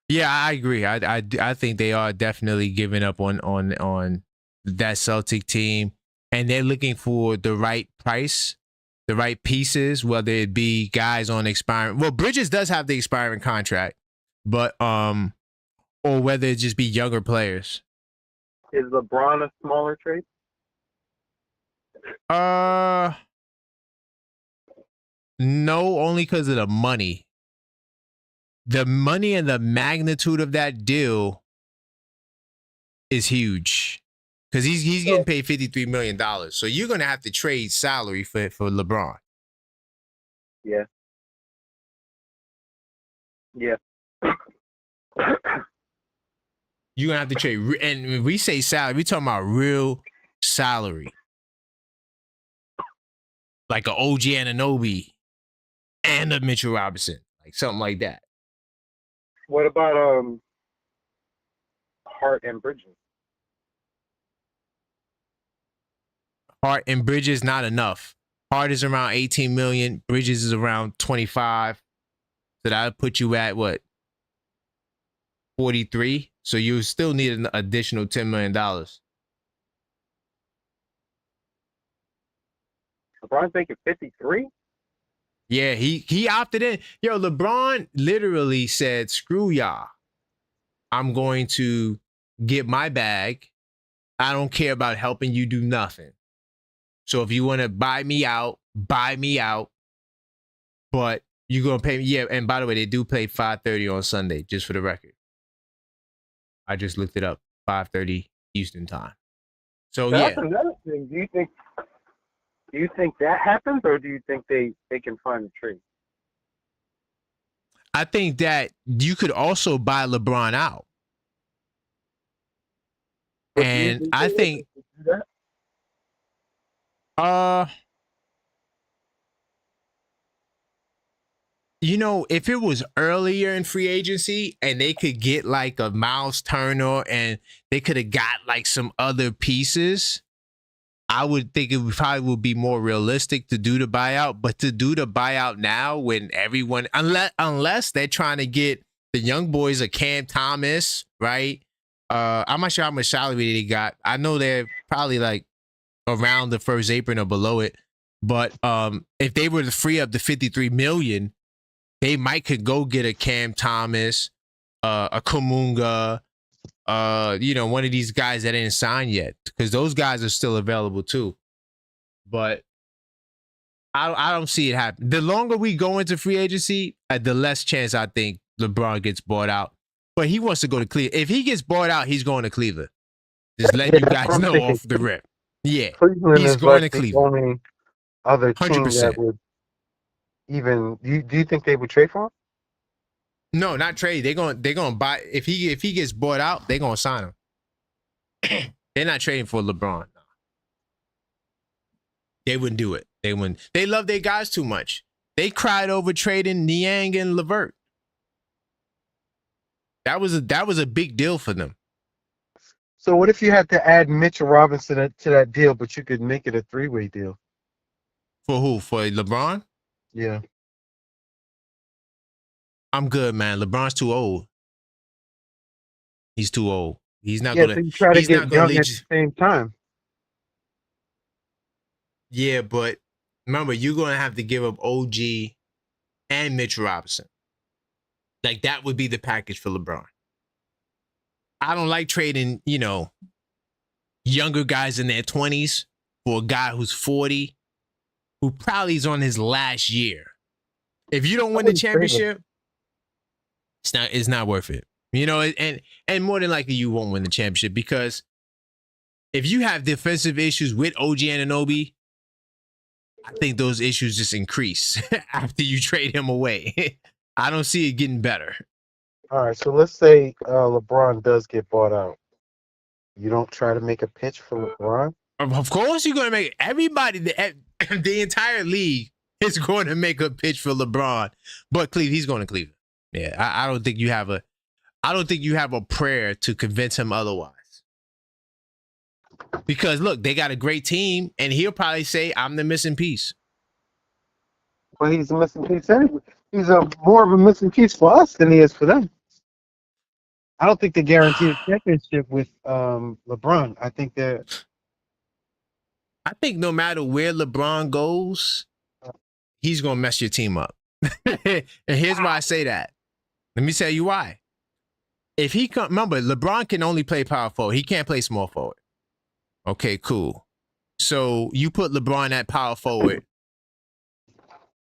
Yeah, I agree. I think they are definitely giving up on that Celtic team, and they're looking for the right price, the right pieces, whether it be guys on expiring. Well, Bridges does have the expiring contract, but or whether it just be younger players. Is LeBron a smaller trade? No, only because of the money. The money and the magnitude of that deal is huge because he's getting paid $53 million. So you're gonna have to trade salary for LeBron. Yeah. Yeah. You're gonna have to trade, and when we say salary, we talking about real salary, like a OG Anunoby and a Mitchell Robinson, like something like that. What about Hart and Bridges? Hart and Bridges not enough. Hart is around 18 million. Bridges is around 25. So that would put you at what? 43. So you still need an additional $10 million. LeBron's making 53. Yeah, he opted in. Yo, LeBron literally said, "Screw y'all. I'm going to get my bag. I don't care about helping you do nothing. So if you want to buy me out, buy me out. But you're gonna pay me." Yeah, and by the way, they do play 5:30 on Sunday, just for the record. I just looked it up. 5:30 Houston time. So That's yeah, another thing. Do you think that happens, or do you think they can find a trade? I think that you could also buy LeBron out. But do you And I they think do that? if it was earlier in free agency and they could get like a Miles Turner and they could have got like some other pieces, I would think it probably would be more realistic to do the buyout. But to do the buyout now, when everyone, unless they're trying to get the young boys a Cam Thomas, right? I'm not sure how much salary they got. I know they're probably like around the first apron or below it. But if they were to free up the $53 million, they might could go get a Cam Thomas, a Kumunga, one of these guys that didn't sign yet, because those guys are still available too. But I don't see it happen. The longer we go into free agency, the less chance I think LeBron gets bought out. But he wants to go to Cleveland. If he gets bought out, he's going to Cleveland. Just letting you guys know off the rip. Yeah, Cleveland he's is going like to the Cleveland. only other team 100%. that would even. Do you think they would trade for him? No, not trade. They're gonna buy. If he gets bought out, they're gonna sign him. They're not trading for LeBron. No. They wouldn't do it. They wouldn't. They love their guys too much. They cried over trading Niang and LeVert. That was a big deal for them. So what if you had to add Mitchell Robinson to that deal, but you could make it a three-way deal? For who? For LeBron? Yeah. I'm good, man. LeBron's too old. He's too old. He's not Yeah, gonna. so you try to He's get not gonna young lead at you. the same time. Yeah, but remember, you're gonna have to give up OG and Mitch Robinson. Like that would be the package for LeBron. I don't like trading, younger guys in their 20s for a guy who's 40, who probably is on his last year. If you don't win the wouldn't trade him. championship, it's not worth it. And more than likely you won't win the championship, because if you have defensive issues with OG Anunoby, I think those issues just increase after you trade him away. I don't see it getting better. All right, so let's say LeBron does get bought out. You don't try to make a pitch for LeBron? Of course, you're going to make everybody, the entire league is going to make a pitch for LeBron. But he's going to Cleveland. Yeah, I don't think you have a prayer to convince him otherwise. Because look, they got a great team, and he'll probably say, "I'm the missing piece." Well, he's a missing piece anyway. He's more of a missing piece for us than he is for them. I don't think they guarantee a championship with LeBron. I think no matter where LeBron goes, he's going to mess your team up. And here's why I say that. Let me tell you why. If he remember, LeBron can only play power forward. He can't play small forward. Okay, cool. So you put LeBron at power forward.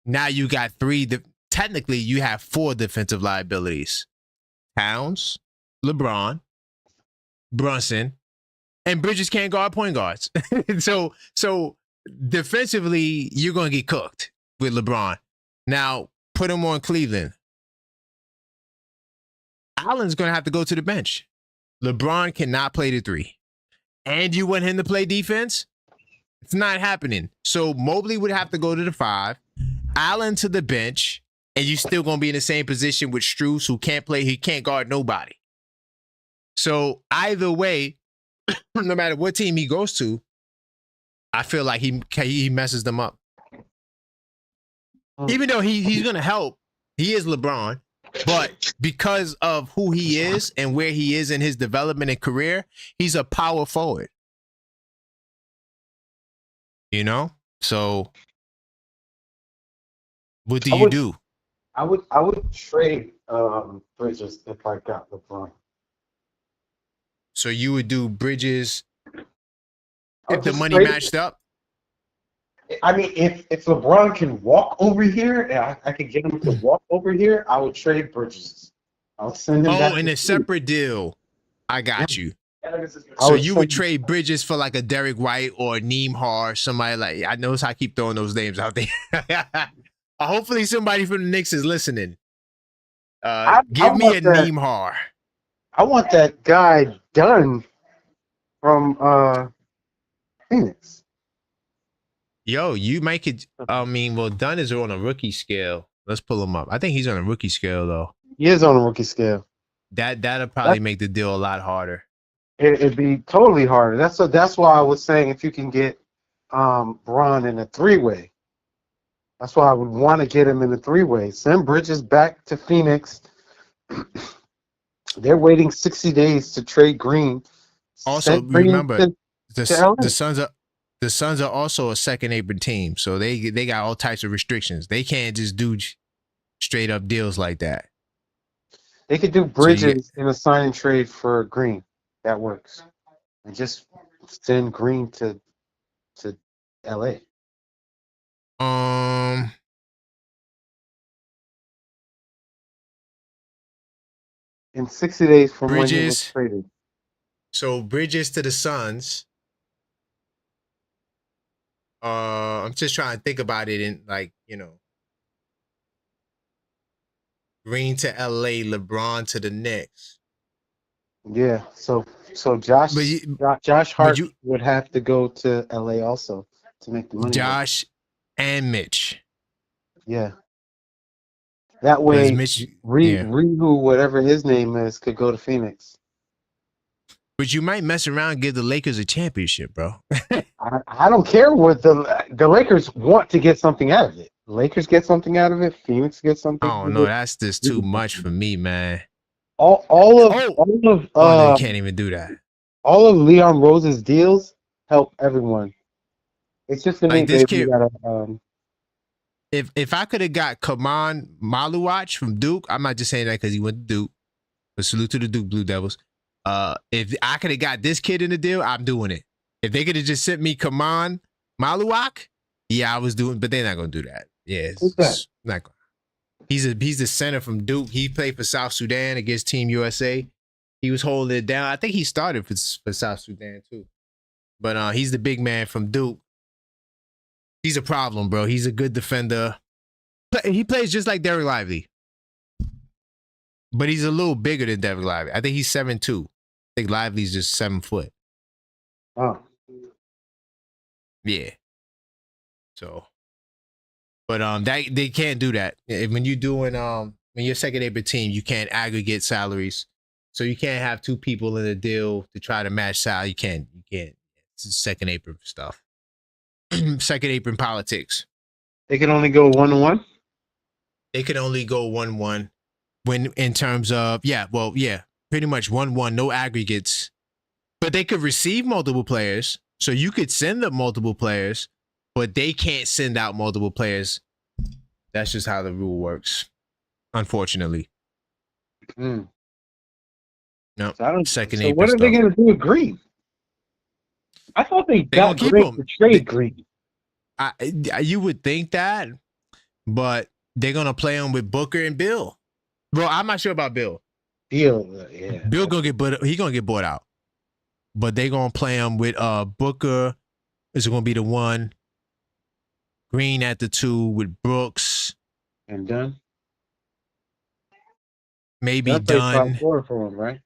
Now you got technically you have 4 defensive liabilities. Towns, LeBron, Brunson, and Bridges can't guard point guards. So defensively, you're going to get cooked with LeBron. Now, put him on Cleveland. Allen's going to have to go to the bench. LeBron cannot play the 3. And you want him to play defense? It's not happening. So Mobley would have to go to the 5, Allen to the bench, and you still going to be in the same position with Strus, who can't play. He can't guard nobody. So either way, no matter what team he goes to, I feel like he messes them up. Even though he's going to help, he is LeBron. But because of who he is and where he is in his development and career, he's a power forward. You know? So what do you do? I would trade Bridges if I got LeBron. So you would do Bridges I'll if the just money trade- matched up? I mean, if LeBron can walk over here and I can get him to walk over here, I would trade Bridges. I'll send him back. Oh, in a separate deal. I got you. I So would you would send- trade Bridges for like a Derek White or Neemhar, somebody like, I notice I keep throwing those names out there. Hopefully somebody from the Knicks is listening. Give me a want that. Neemhar. I want that guy Dunn from Phoenix. Yo, you make it. I mean, well, Dunn is on a rookie scale. Let's pull him up. I think he's on a rookie scale though. He is on a rookie scale. That'll probably make the deal a lot harder. It'd be totally harder. That's why I was saying if you can get Bron in a three-way. That's why I would want to get him in a three-way. Send Bridges back to Phoenix. They're waiting 60 days to trade Green. Also, Send Green remember to LA. the Suns are also a second apron team, so they got all types of restrictions. They can't just do straight up deals like that. They could do Bridges in a sign and trade for Green. That works. And just send Green to LA. In 60 days from when he was Bridges. traded. So Bridges to the Suns. I'm just trying to think about it in like, you know, Green to LA, LeBron to the Knicks. Yeah, so Josh Josh Hart would have to go to LA also to make the money. Josh and Mitch. Yeah. That way, Mitch, Rihu, whatever his name is, could go to Phoenix. But you might mess around and give the Lakers a championship, bro. I don't care what the Lakers want to get something out of it. Lakers get something out of it. Phoenix gets something. Oh no, that's just too much for me, man. All of no, you can't even do that. All of Leon Rose's deals help everyone. It's just to like me, this baby, kid. Gotta, if I could have got Kaman Maluach from Duke, I'm not just saying that because he went to Duke. But salute to the Duke Blue Devils. If I could have got this kid in the deal, I'm doing it. If they could have just sent me Kaman Maluach, yeah, I was doing. But they're not gonna do that. Yeah, it's not gonna. He's the center from Duke. He played for South Sudan against Team USA. He was holding it down. I think he started for South Sudan too. But he's the big man from Duke. He's a problem, bro. He's a good defender. He plays just like Derek Lively. But he's a little bigger than Derek Lively. I think he's 7'2". I think Lively's just 7 foot. Oh. Yeah. So. But they can't do that. When you're doing when you're second apron team, you can't aggregate salaries. So you can't have two people in a deal to try to match salary. You can't. It's second apron stuff. Second apron politics. They can only go 1-1? They can only go 1-1 when in terms of pretty much 1-1, no aggregates. But they could receive multiple players. So you could send them multiple players, but they can't send out multiple players. That's just how the rule works, unfortunately. Mm. No, So second so apron what are they stuff. going to do with Green? I thought they got gonna keep Green him. to trade Green. You would think that, but they're gonna play him with Booker and Bill. Bro, I'm not sure about Bill. Yeah. Bill gonna get bought out, but they gonna play him with Booker. Is gonna be the one. Green at the 2 with Brooks. And Dunn. Maybe Dunn. For him, right?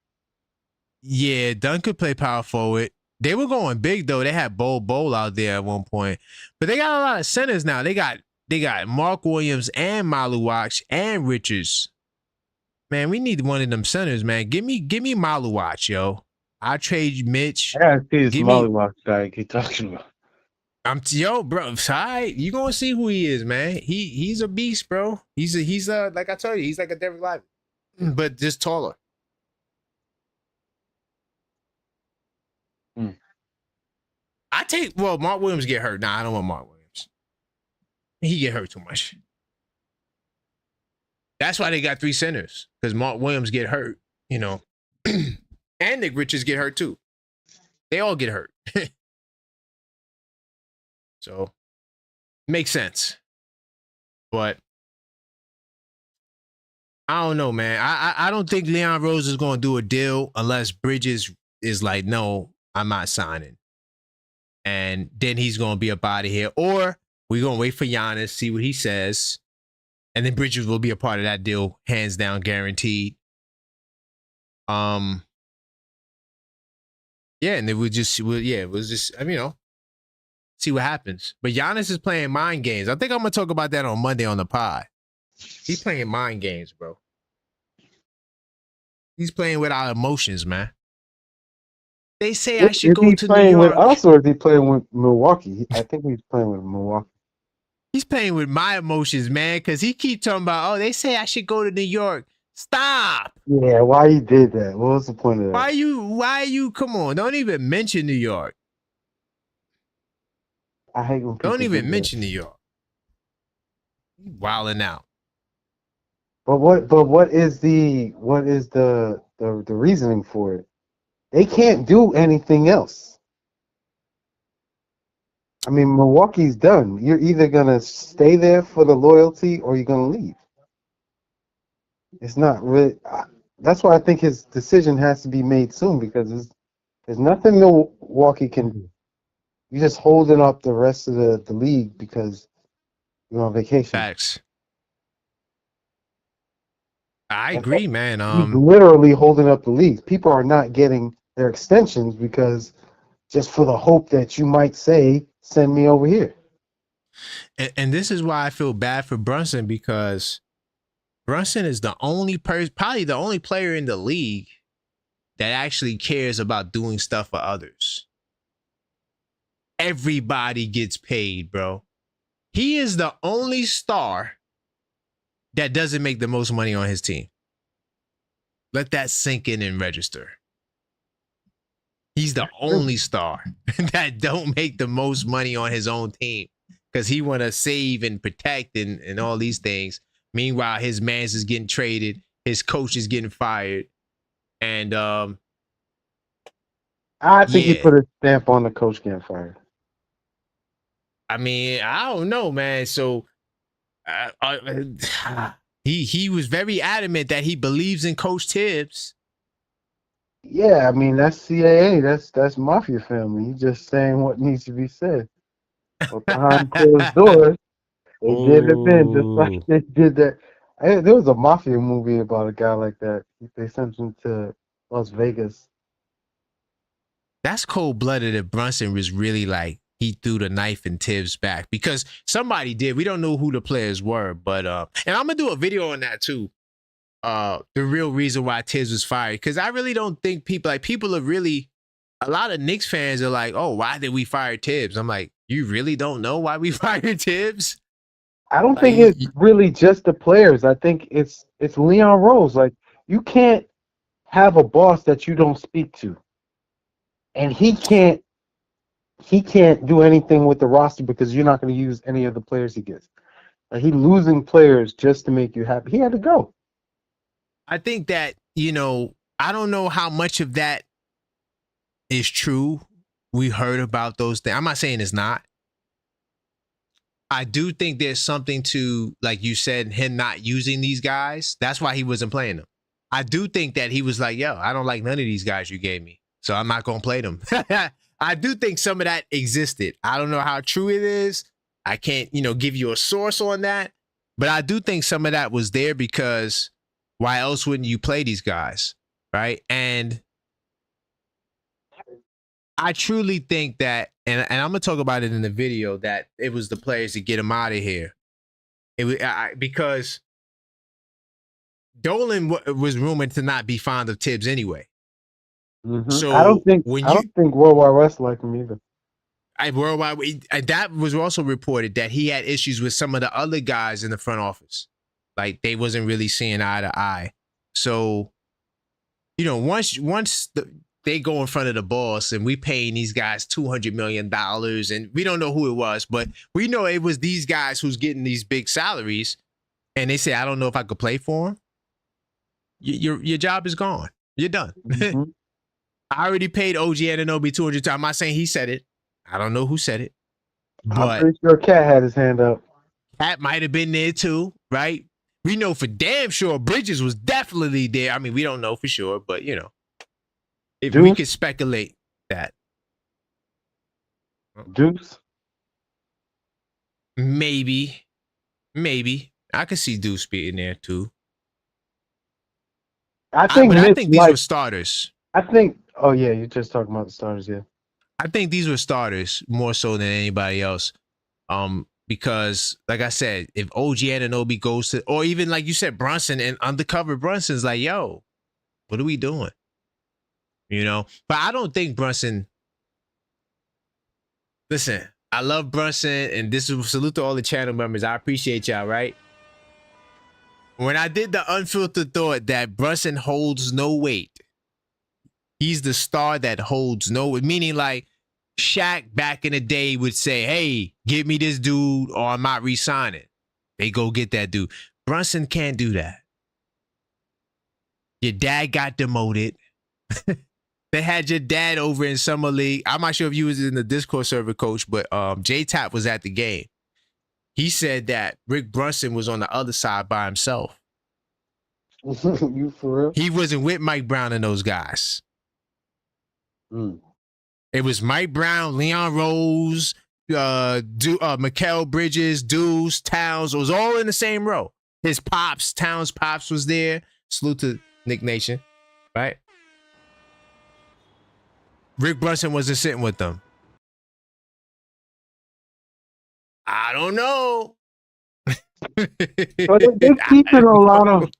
Yeah, Dunn could play power forward. They were going big though. They had Bowl out there at one point, but they got a lot of centers now. They got Mark Williams and Maluach and Richards. Man, we need one of them centers, man. Give me Maluach, yo. I'll trade Mitch. I gotta see this Maluach guy keep talking about. Yo, bro. Sorry, you gonna see who he is, man. He's a beast, bro. He's like I told you, he's like a Derek Lively. but just taller. Hmm. Mark Williams get hurt. Nah, I don't want Mark Williams. He get hurt too much. That's why they got 3 centers, because Mark Williams get hurt, and Nick Richards get hurt too. They all get hurt. So, makes sense. But I don't know, man. I don't think Leon Rose is going to do a deal unless Bridges is like, no, I'm not signing. And then he's going to be up out of here. Or we're going to wait for Giannis, see what he says. And then Bridges will be a part of that deal, hands down, guaranteed. Yeah, and then we'll just see what happens. But Giannis is playing mind games. I think I'm going to talk about that on Monday on the pod. He's playing mind games, bro. He's playing with our emotions, man. They say I should go to New York. Is he playing with us or is he playing with Milwaukee? I think he's playing with Milwaukee. He's playing with my emotions, man, because he keep talking about, oh, they say I should go to New York. Stop. Yeah, why he did that? What was the point of that? Why you, come on, don't even mention New York. I hate when people Don't even do mention New York. Wilding out. But what is the reasoning for it? They can't do anything else. I mean, Milwaukee's done. You're either gonna stay there for the loyalty or you're gonna leave. It's not really. That's why I think his decision has to be made soon, because there's nothing Milwaukee can do. You're just holding up the rest of the league because you're on vacation. Facts. I agree, man. He's literally holding up the league. People are not getting their extensions because just for the hope that you might say, send me over here. And this is why I feel bad for Brunson, because Brunson is the only person, probably the only player in the league that actually cares about doing stuff for others. Everybody gets paid, bro. He is the only star that doesn't make the most money on his team. Let that sink in and register. He's the only star that don't make the most money on his own team because he want to save and protect and all these things. Meanwhile, his mans is getting traded. His coach is getting fired. And I think he put a stamp on the coach getting fired. I mean, I don't know, man. So he was very adamant that he believes in Coach Tibbs. Yeah, I mean, that's CAA. That's Mafia family. He's just saying what needs to be said. But behind closed doors, they did it in just like they did that. There was a Mafia movie about a guy like that. They sent him to Las Vegas. That's cold-blooded if Brunson was really like, he threw the knife in Tibbs' back, because somebody did. We don't know who the players were, but and I'm gonna do a video on that too. The real reason why Tibbs was fired, because I really don't think people are really, a lot of Knicks fans are like, oh, why did we fire Tibbs? I'm like, you really don't know why we fired Tibbs? I don't think it's really just the players. I think it's Leon Rose. Like, you can't have a boss that you don't speak to, and he can't do anything with the roster because you're not going to use any of the players he gets. Like, he's losing players just to make you happy. He had to go. I think that, I don't know how much of that is true. We heard about those things. I'm not saying it's not. I do think there's something to, like you said, him not using these guys. That's why he wasn't playing them. I do think that he was like, yo, I don't like none of these guys you gave me, so I'm not going to play them. I do think some of that existed. I don't know how true it is. I can't, give you a source on that. But I do think some of that was there, because why else wouldn't you play these guys, right? And I truly think that, and I'm going to talk about it in the video, that it was the players to get him out of here. Because Dolan was rumored to not be fond of Tibbs anyway. Mm-hmm. So I don't think World Wide West liked him either. That was also reported that he had issues with some of the other guys in the front office. Like, they wasn't really seeing eye to eye. So, once they go in front of the boss and we paying these guys $200 million and we don't know who it was, but we know it was these guys who's getting these big salaries, and they say, I don't know if I could play for them. Your job is gone. You're done. Mm-hmm. I already paid OG Anunoby $200. I'm not saying he said it. I don't know who said it. I'm But pretty sure Cat had his hand up. Pat might have been there too, right? We know for damn sure Bridges was definitely there. I mean, we don't know for sure, but if we could speculate that. Deuce. Maybe. I could see Deuce being there too. I think these were starters. Oh yeah, you're just talking about the starters, yeah. I think these were starters more so than anybody else. Because like I said, if OG Anunoby goes to, or even like you said, Brunson and undercover Brunson's like, yo, what are we doing? But I don't think Brunson. Listen, I love Brunson, and this is a salute to all the channel members. I appreciate y'all, right? When I did the unfiltered thought that Brunson holds no weight, he's the star that holds no weight, meaning like Shaq back in the day would say, hey, give me this dude or I'm not re-signing. They go get that dude. Brunson can't do that. Your dad got demoted. They had your dad over in Summer League. I'm not sure if you was in the Discord server, Coach, but J-Tap was at the game. He said that Rick Brunson was on the other side by himself. You for real? He wasn't with Mike Brown and those guys. It was Mike Brown, Leon Rose, Mikal Bridges, Deuce, Towns. It was all in the same row. His pops, Towns' pops was there. Salute to Nick Nation, right? Rick Brunson wasn't sitting with them. I don't know. But they're keeping a lot of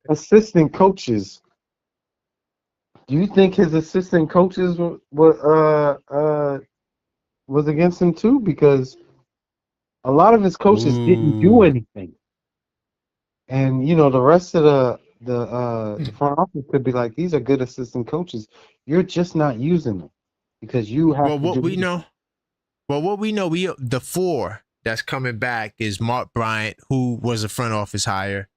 assistant coaches. Do you think his assistant coaches was against him too? Because a lot of his coaches didn't do anything, and the rest of the front office could be like, these are good assistant coaches. You're just not using them because you have. What we know, the four that's coming back is Mark Bryant, who was a front office hire,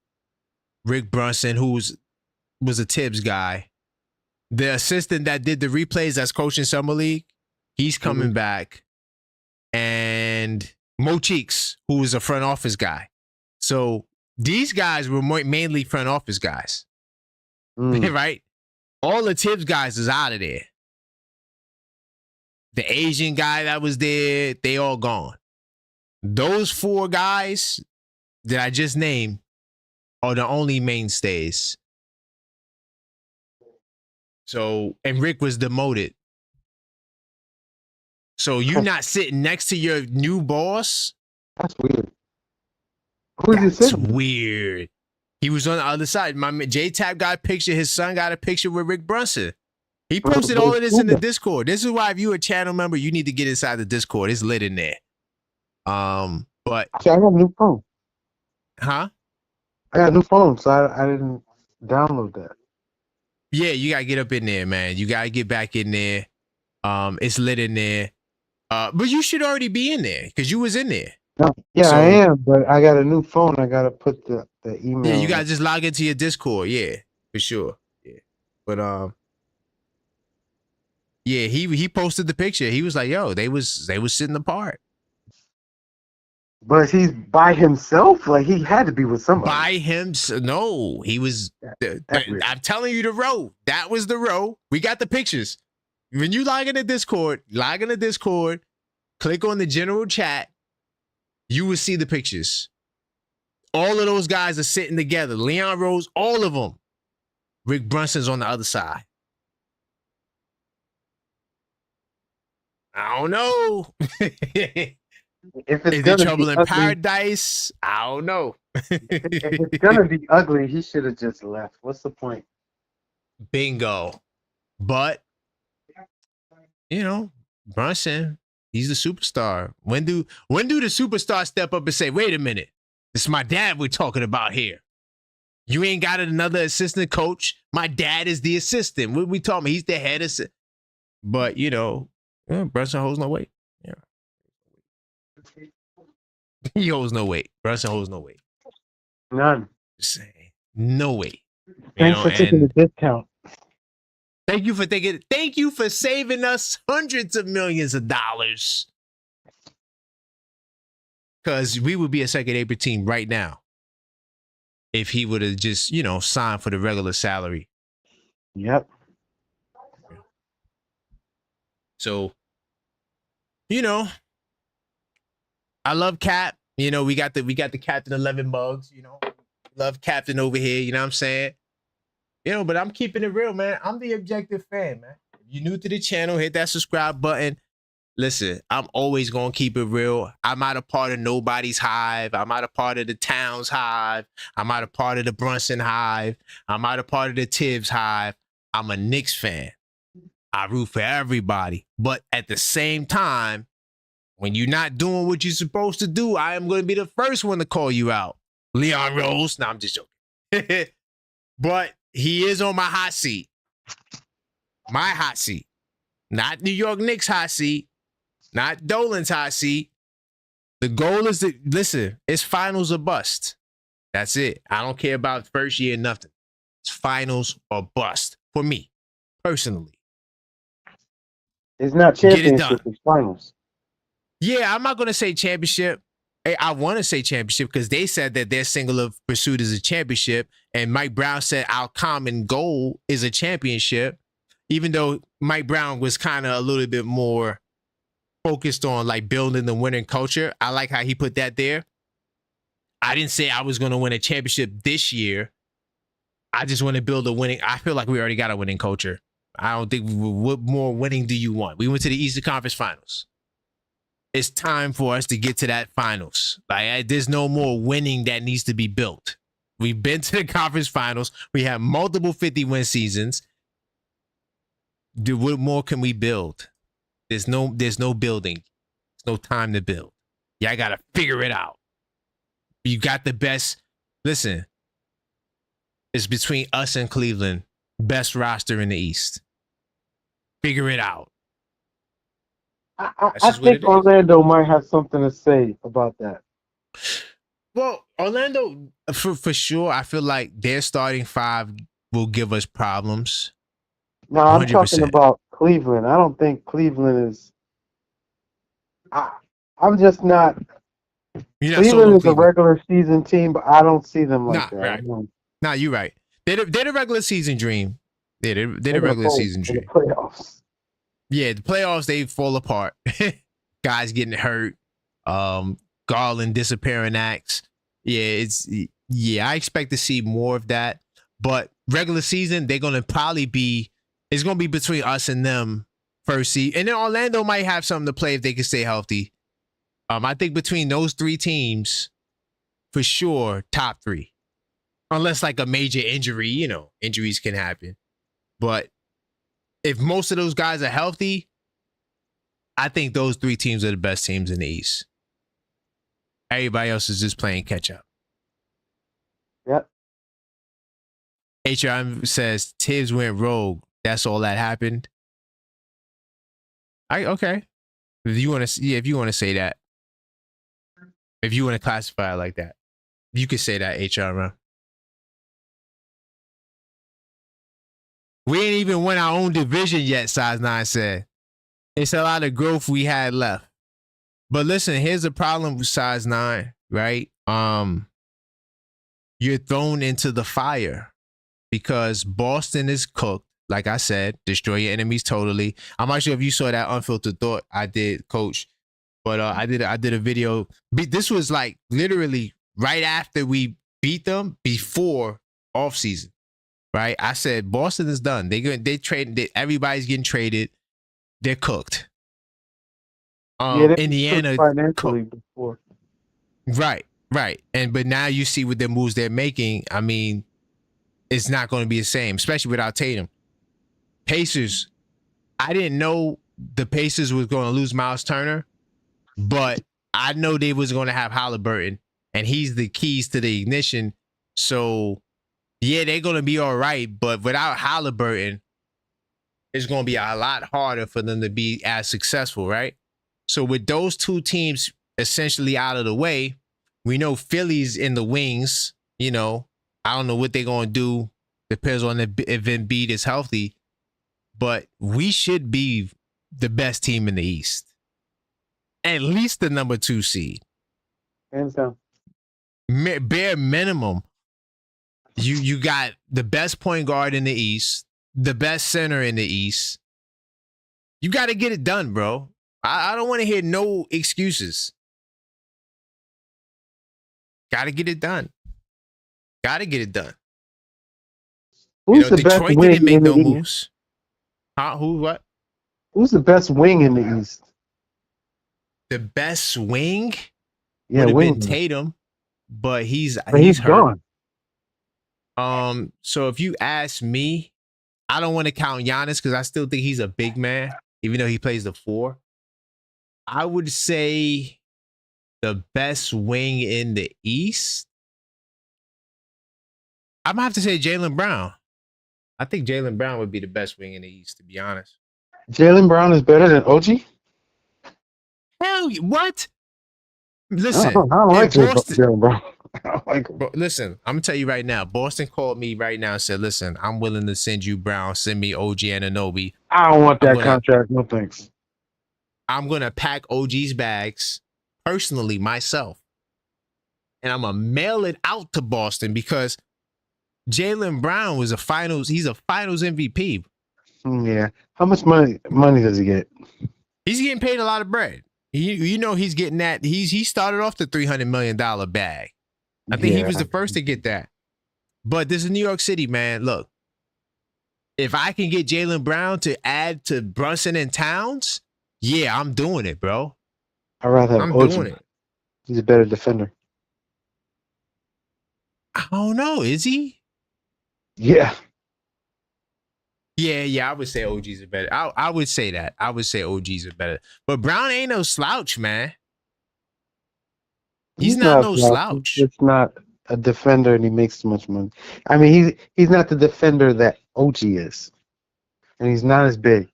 Rick Brunson, who was a Tibbs guy. The assistant that did the replays that's coaching Summer League, he's coming back. And Mo Cheeks, who was a front office guy. So these guys were mainly front office guys. Right? All the Tibbs guys is out of there. The Asian guy that was there, they all gone. Those four guys that I just named are the only mainstays. So, and Rick was demoted. So you're not sitting next to your new boss? That's weird. Who's he sitting? That's weird. He was on the other side. My J-Tap got a picture. His son got a picture with Rick Brunson. He posted all of this in the Discord. This is why if you're a channel member, you need to get inside the Discord. It's lit in there. But see, I got a new phone. Huh? I got a new phone, so I didn't download that. Yeah, you gotta get up in there, man. You gotta get back in there. It's lit in there. But you should already be in there because you was in there. No, yeah, so, I am, but I got a new phone. I gotta put the email. Yeah, you gotta just log into your Discord. Yeah, for sure. Yeah, but yeah, he posted the picture. He was like, "Yo, they was sitting apart." But he's by himself. Like he had to be with somebody. By him? No, he was. I'm telling you, the row. That was the row. We got the pictures. When you log in the Discord, click on the general chat. You will see the pictures. All of those guys are sitting together. Leon Rose, all of them. Rick Brunson's on the other side. I don't know. If it's Is there trouble in paradise? I don't know. If it's gonna be ugly, he should have just left. What's the point? Bingo. But Brunson, he's the superstar. When do the superstars step up and say, "Wait a minute, this is my dad we're talking about here"? You ain't got another assistant coach. My dad is the assistant. What we talking? He's the head assistant. But Brunson holds no weight. Yeah, he holds no weight. Brunson holds no weight. None. Just saying, no weight. Thanks for taking the discount. Thank you for thinking. Thank you for saving us hundreds of millions of dollars. Because we would be a second April team right now if he would have just, signed for the regular salary. Yep. So, I love Cap. We got the Captain 11 bugs. Love Captain over here. You know what I'm saying? But I'm keeping it real, man. I'm the objective fan, man. If you're new to the channel, hit that subscribe button. Listen, I'm always going to keep it real. I'm not a part of nobody's hive. I'm not a part of the town's hive. I'm not a part of the Brunson hive. I'm not a part of the Tibbs hive. I'm a Knicks fan. I root for everybody. But at the same time, when you're not doing what you're supposed to do, I am going to be the first one to call you out. Leon Rose. No, I'm just joking. But he is on my hot seat. My hot seat. Not New York Knicks hot seat. Not Dolan's hot seat. The goal is it's finals or bust. That's it. I don't care about first year, nothing. It's finals or bust for me, personally. It's not championship, it's finals. Yeah, I'm not going to say championship. I want to say championship because they said that their singular pursuit is a championship. And Mike Brown said our common goal is a championship. Even though Mike Brown was kind of a little bit more focused on like building the winning culture. I like how he put that there. I didn't say I was going to win a championship this year. I just want to build a winning. I feel like we already got a winning culture. I don't think what more winning do you want? We went to the Eastern Conference Finals. It's time for us to get to that finals. Like there's no more winning that needs to be built. We've been to the conference finals. We have multiple 50-win seasons. Dude, what more can we build? There's no building. There's no time to build. Y'all got to figure it out. You got the best. Listen, it's between us and Cleveland. Best roster in the East. Figure it out. I think Orlando might have something to say about that. Well, Orlando, for sure, I feel like their starting five will give us problems. No, I'm talking about Cleveland. I don't think Cleveland is. I'm just not. Cleveland is a regular season team, but I don't see them like that. Right. Nah, you're right. They're the regular season dream. They're the regular season dream. The playoffs. Yeah, the playoffs, they fall apart. Guys getting hurt. Garland disappearing acts. Yeah, I expect to see more of that. But regular season, they're going to probably be, it's going to be between us and them first seed. And then Orlando might have something to play if they can stay healthy. I think between those three teams, for sure, top three. Unless like a major injury, injuries can happen. But if most of those guys are healthy, I think those three teams are the best teams in the East. Everybody else is just playing catch up. Yep. HRM says Tibbs went rogue. That's all that happened. Okay. If you want to say that. If you want to classify it like that. You could say that, HRM. We ain't even won our own division yet, Size 9 said. It's a lot of growth we had left. But listen, here's the problem with Size 9, right? You're thrown into the fire because Boston is cooked. Like I said, destroy your enemies totally. I'm not sure if you saw that unfiltered thought I did, Coach. But I did a video. This was like literally right after we beat them before offseason. Right, I said Boston is done. They traded. Everybody's getting traded. They're cooked. Indiana financially before. Right. But now you see with the moves they're making. I mean, it's not going to be the same, especially without Tatum. Pacers. I didn't know the Pacers was going to lose Miles Turner, but I know they was going to have Halliburton, and he's the keys to the ignition. So Yeah, they're gonna be all right, but without Halliburton, it's gonna be a lot harder for them to be as successful, right? So with those two teams essentially out of the way, we know Philly's in the wings. You know, I don't know what they're gonna do. Depends on if Embiid is healthy, but we should be the best team in the East, at least the number 2 seed. Hands down. Bare minimum. You got the best point guard in the East, the best center in the East. You got to get it done, bro. I don't want to hear no excuses. Got to get it done. Got to get it done. Who's the best Detroit wing didn't make in the no East? moves. Huh? Who? What? Who's the best wing in the East? The best swing Yeah, would have wing. been Tatum, but he's But he's hurt. gone. So if you ask me, I don't want to count Giannis because I still think he's a big man, even though he plays the 4. I would say the best wing in the East. I'm gonna have to say Jaylen Brown. I think Jaylen Brown would be the best wing in the East, to be honest. Jaylen Brown is better than OG? Hell, what? Listen, I don't like Boston, Jaylen Brown. I don't like him. listen, I'm gonna tell you right now. Boston called me right now and said, "Listen, I'm willing to send you Brown. Send me OG Anunoby. I don't want that gonna- contract. No thanks. I'm gonna pack OG's bags personally myself, and I'm gonna mail it out to Boston because Jaylen Brown was he's a finals MVP. Yeah. How much money does he get? He's getting paid a lot of bread. He's getting that. He started off the $300 million bag. I think he was the first to get that. But this is New York City, man. Look, if I can get Jaylen Brown to add to Brunson and Towns, yeah, I'm doing it, bro. I'd rather have I'm OG. doing it. He's a better defender. I don't know. Is he? Yeah. Yeah, I would say OG's are better. I would say that. I would say OG's are better. But Brown ain't no slouch, man. He's not no slouch. He's not a defender, and he makes too much money. I mean, he's not the defender that OG is, and he's not as big.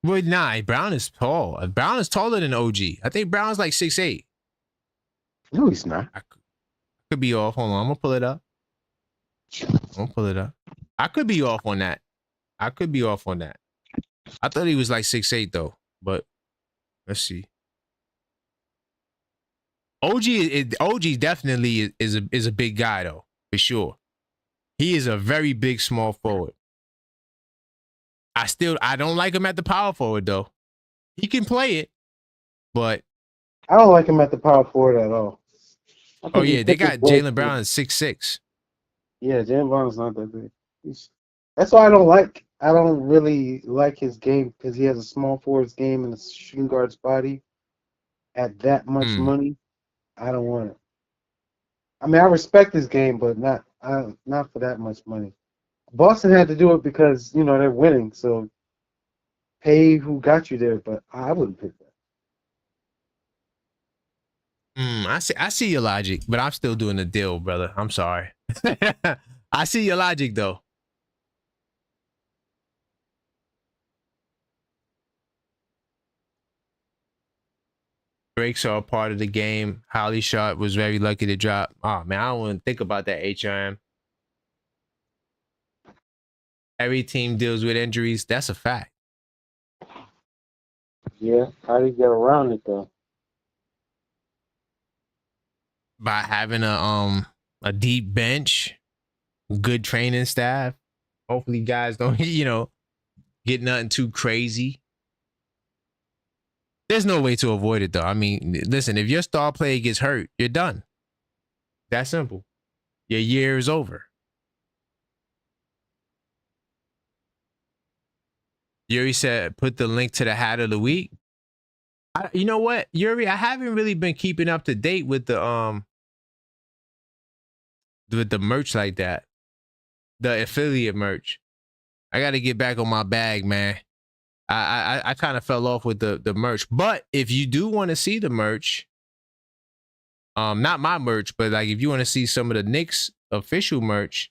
Well, nah, Brown is tall. Brown is taller than OG. I think Brown's like 6'8". No, he's not. I could be off. Hold on, I'm gonna pull it up. I could be off on that. I thought he was like 6'8" though, but let's see. OG definitely is a big guy though, for sure. He is a very big small forward. I don't like him at the power forward though. He can play it, but I don't like him at the power forward at all. oh yeah, they got Jaylen Brown at 6'6". Yeah, Jaylen Brown's not that big. That's why I don't really like his game because he has a small forward's game and a shooting guard's body. At that much money, I don't want it. I mean, I respect his game, but not for that much money. Boston had to do it because they're winning, so pay who got you there. But I wouldn't pick that. I see your logic, but I'm still doing the deal, brother. I'm sorry. I see your logic though. Breaks are a part of the game. Holly Sharp was very lucky to drop. Oh man, I don't want to think about that HRM. Every team deals with injuries. That's a fact. Yeah, how do you get around it though? By having a deep bench, good training staff. Hopefully guys don't, get nothing too crazy. There's no way to avoid it though. I mean, listen, if your star player gets hurt, you're done. That's simple. Your year is over. Yuri said, put the link to the hat of the week. You know what, Yuri? I haven't really been keeping up to date with the merch like that, the affiliate merch. I got to get back on my bag, man. I kind of fell off with the merch, but if you do want to see the merch, not my merch, but like if you want to see some of the Knicks official merch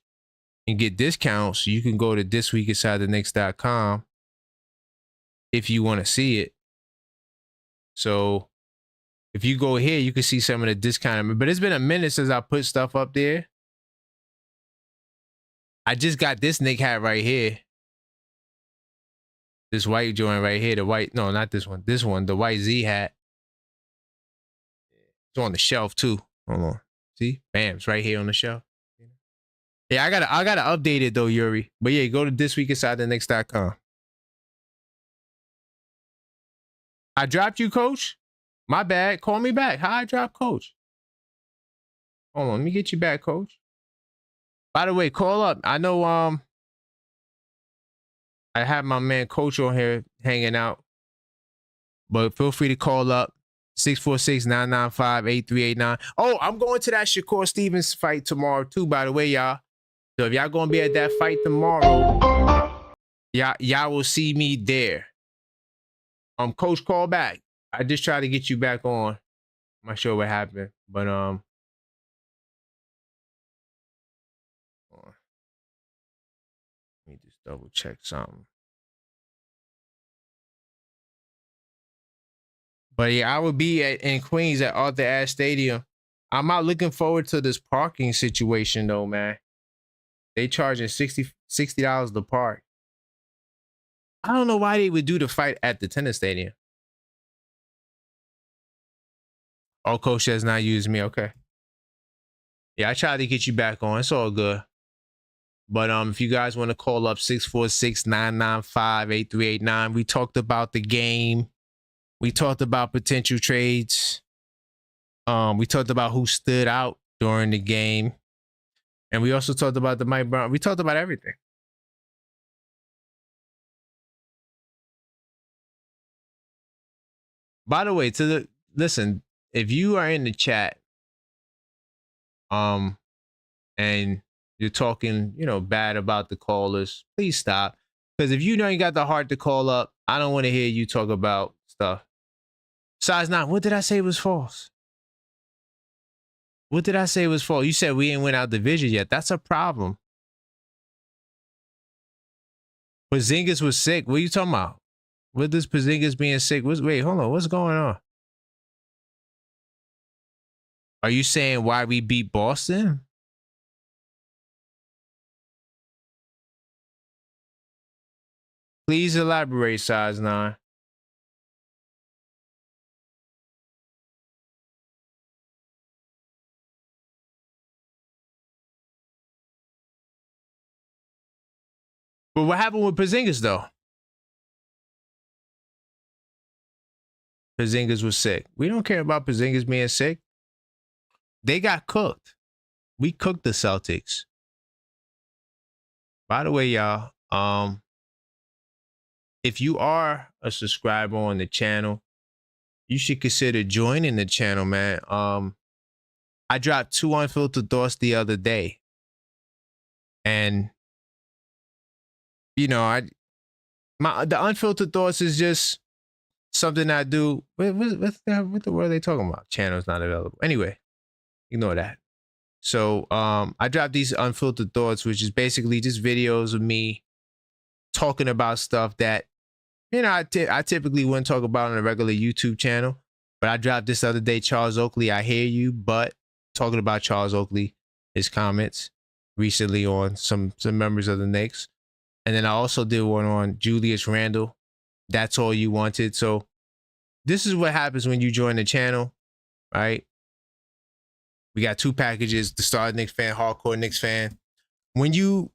and get discounts, you can go to thisweekinsidetheknicks.com if you want to see it. So if you go here, you can see some of the discount. But it's been a minute since I put stuff up there. I just got this Nick hat right here. This white joint right here. The white, no, not this one. This one, the white Z hat. It's on the shelf too. Hold on. See? Bam, it's right here on the shelf. Yeah, I gotta update it though, Yuri. But yeah, go to thisweekinsidetheknicks.com. I dropped you, coach. My bad. Call me back. How I drop coach? Hold on, let me get you back, coach. By the way, call up. I know I have my man coach on here hanging out. But feel free to call up 646-995-8389. Oh, I'm going to that Shakur Stevens fight tomorrow too, by the way, y'all. So if y'all gonna be at that fight tomorrow, y'all will see me there. Coach, call back. I just tried to get you back on. I'm not sure what happened, but let me just double check something. But yeah, I would be in Queens at Arthur Ashe Stadium. I'm not looking forward to this parking situation though, man. They charging $60 to park. I don't know why they would do the fight at the tennis stadium. Oh, coach has not used me. Okay. Yeah, I tried to get you back on. It's all good. But if you guys want to call up 646-995-8389, we talked about the game. We talked about potential trades. We talked about who stood out during the game. And we also talked about the Mike Brown. We talked about everything. By the way, listen, if you are in the chat, and you're talking, bad about the callers, please stop. Because if you ain't got the heart to call up, I don't want to hear you talk about stuff. Size 9, what did I say was false? What did I say was false? You said we ain't went out division yet. That's a problem. Porzingis was sick. What are you talking about? What does Porzingis being sick? Wait, hold on. What's going on? Are you saying why we beat Boston? Please elaborate, Size 9. But what happened with Porzingis, though? Porzingis was sick. We don't care about Porzingis being sick. They got cooked. We cooked the Celtics. By the way, y'all, if you are a subscriber on the channel, you should consider joining the channel, man. I dropped 2 unfiltered thoughts the other day. And the unfiltered thoughts is just something I do. What the word are they talking about? Channel's not available. Anyway, ignore that. So I dropped these unfiltered thoughts, which is basically just videos of me talking about stuff that, I typically wouldn't talk about on a regular YouTube channel. But I dropped this other day, Charles Oakley, I hear you, but talking about Charles Oakley, his comments recently on some members of the Knicks. And then I also did one on Julius Randle. That's all you wanted. So this is what happens when you join the channel, right? We got 2 packages, the Star Knicks fan, Hardcore Knicks fan. When you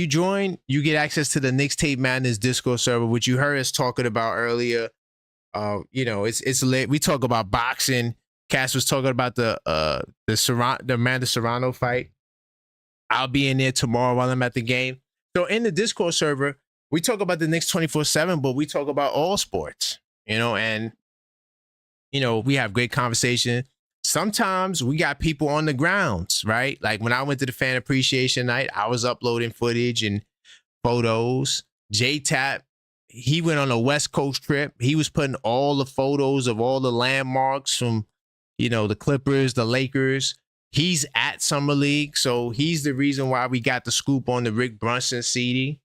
join, you get access to the Knicks Tape Madness Discord server, which you heard us talking about earlier. It's lit. We talk about boxing. Cass was talking about the Amanda Serrano fight. I'll be in there tomorrow while I'm at the game. So in the Discord server, we talk about the Knicks 24/7, but we talk about all sports, and we have great conversation. Sometimes we got people on the grounds, right? Like when I went to the fan appreciation night, I was uploading footage and photos. J-Tap, he went on a West Coast trip. He was putting all the photos of all the landmarks from, the Clippers, the Lakers. He's at Summer League, so he's the reason why we got the scoop on the Rick Brunson seeding,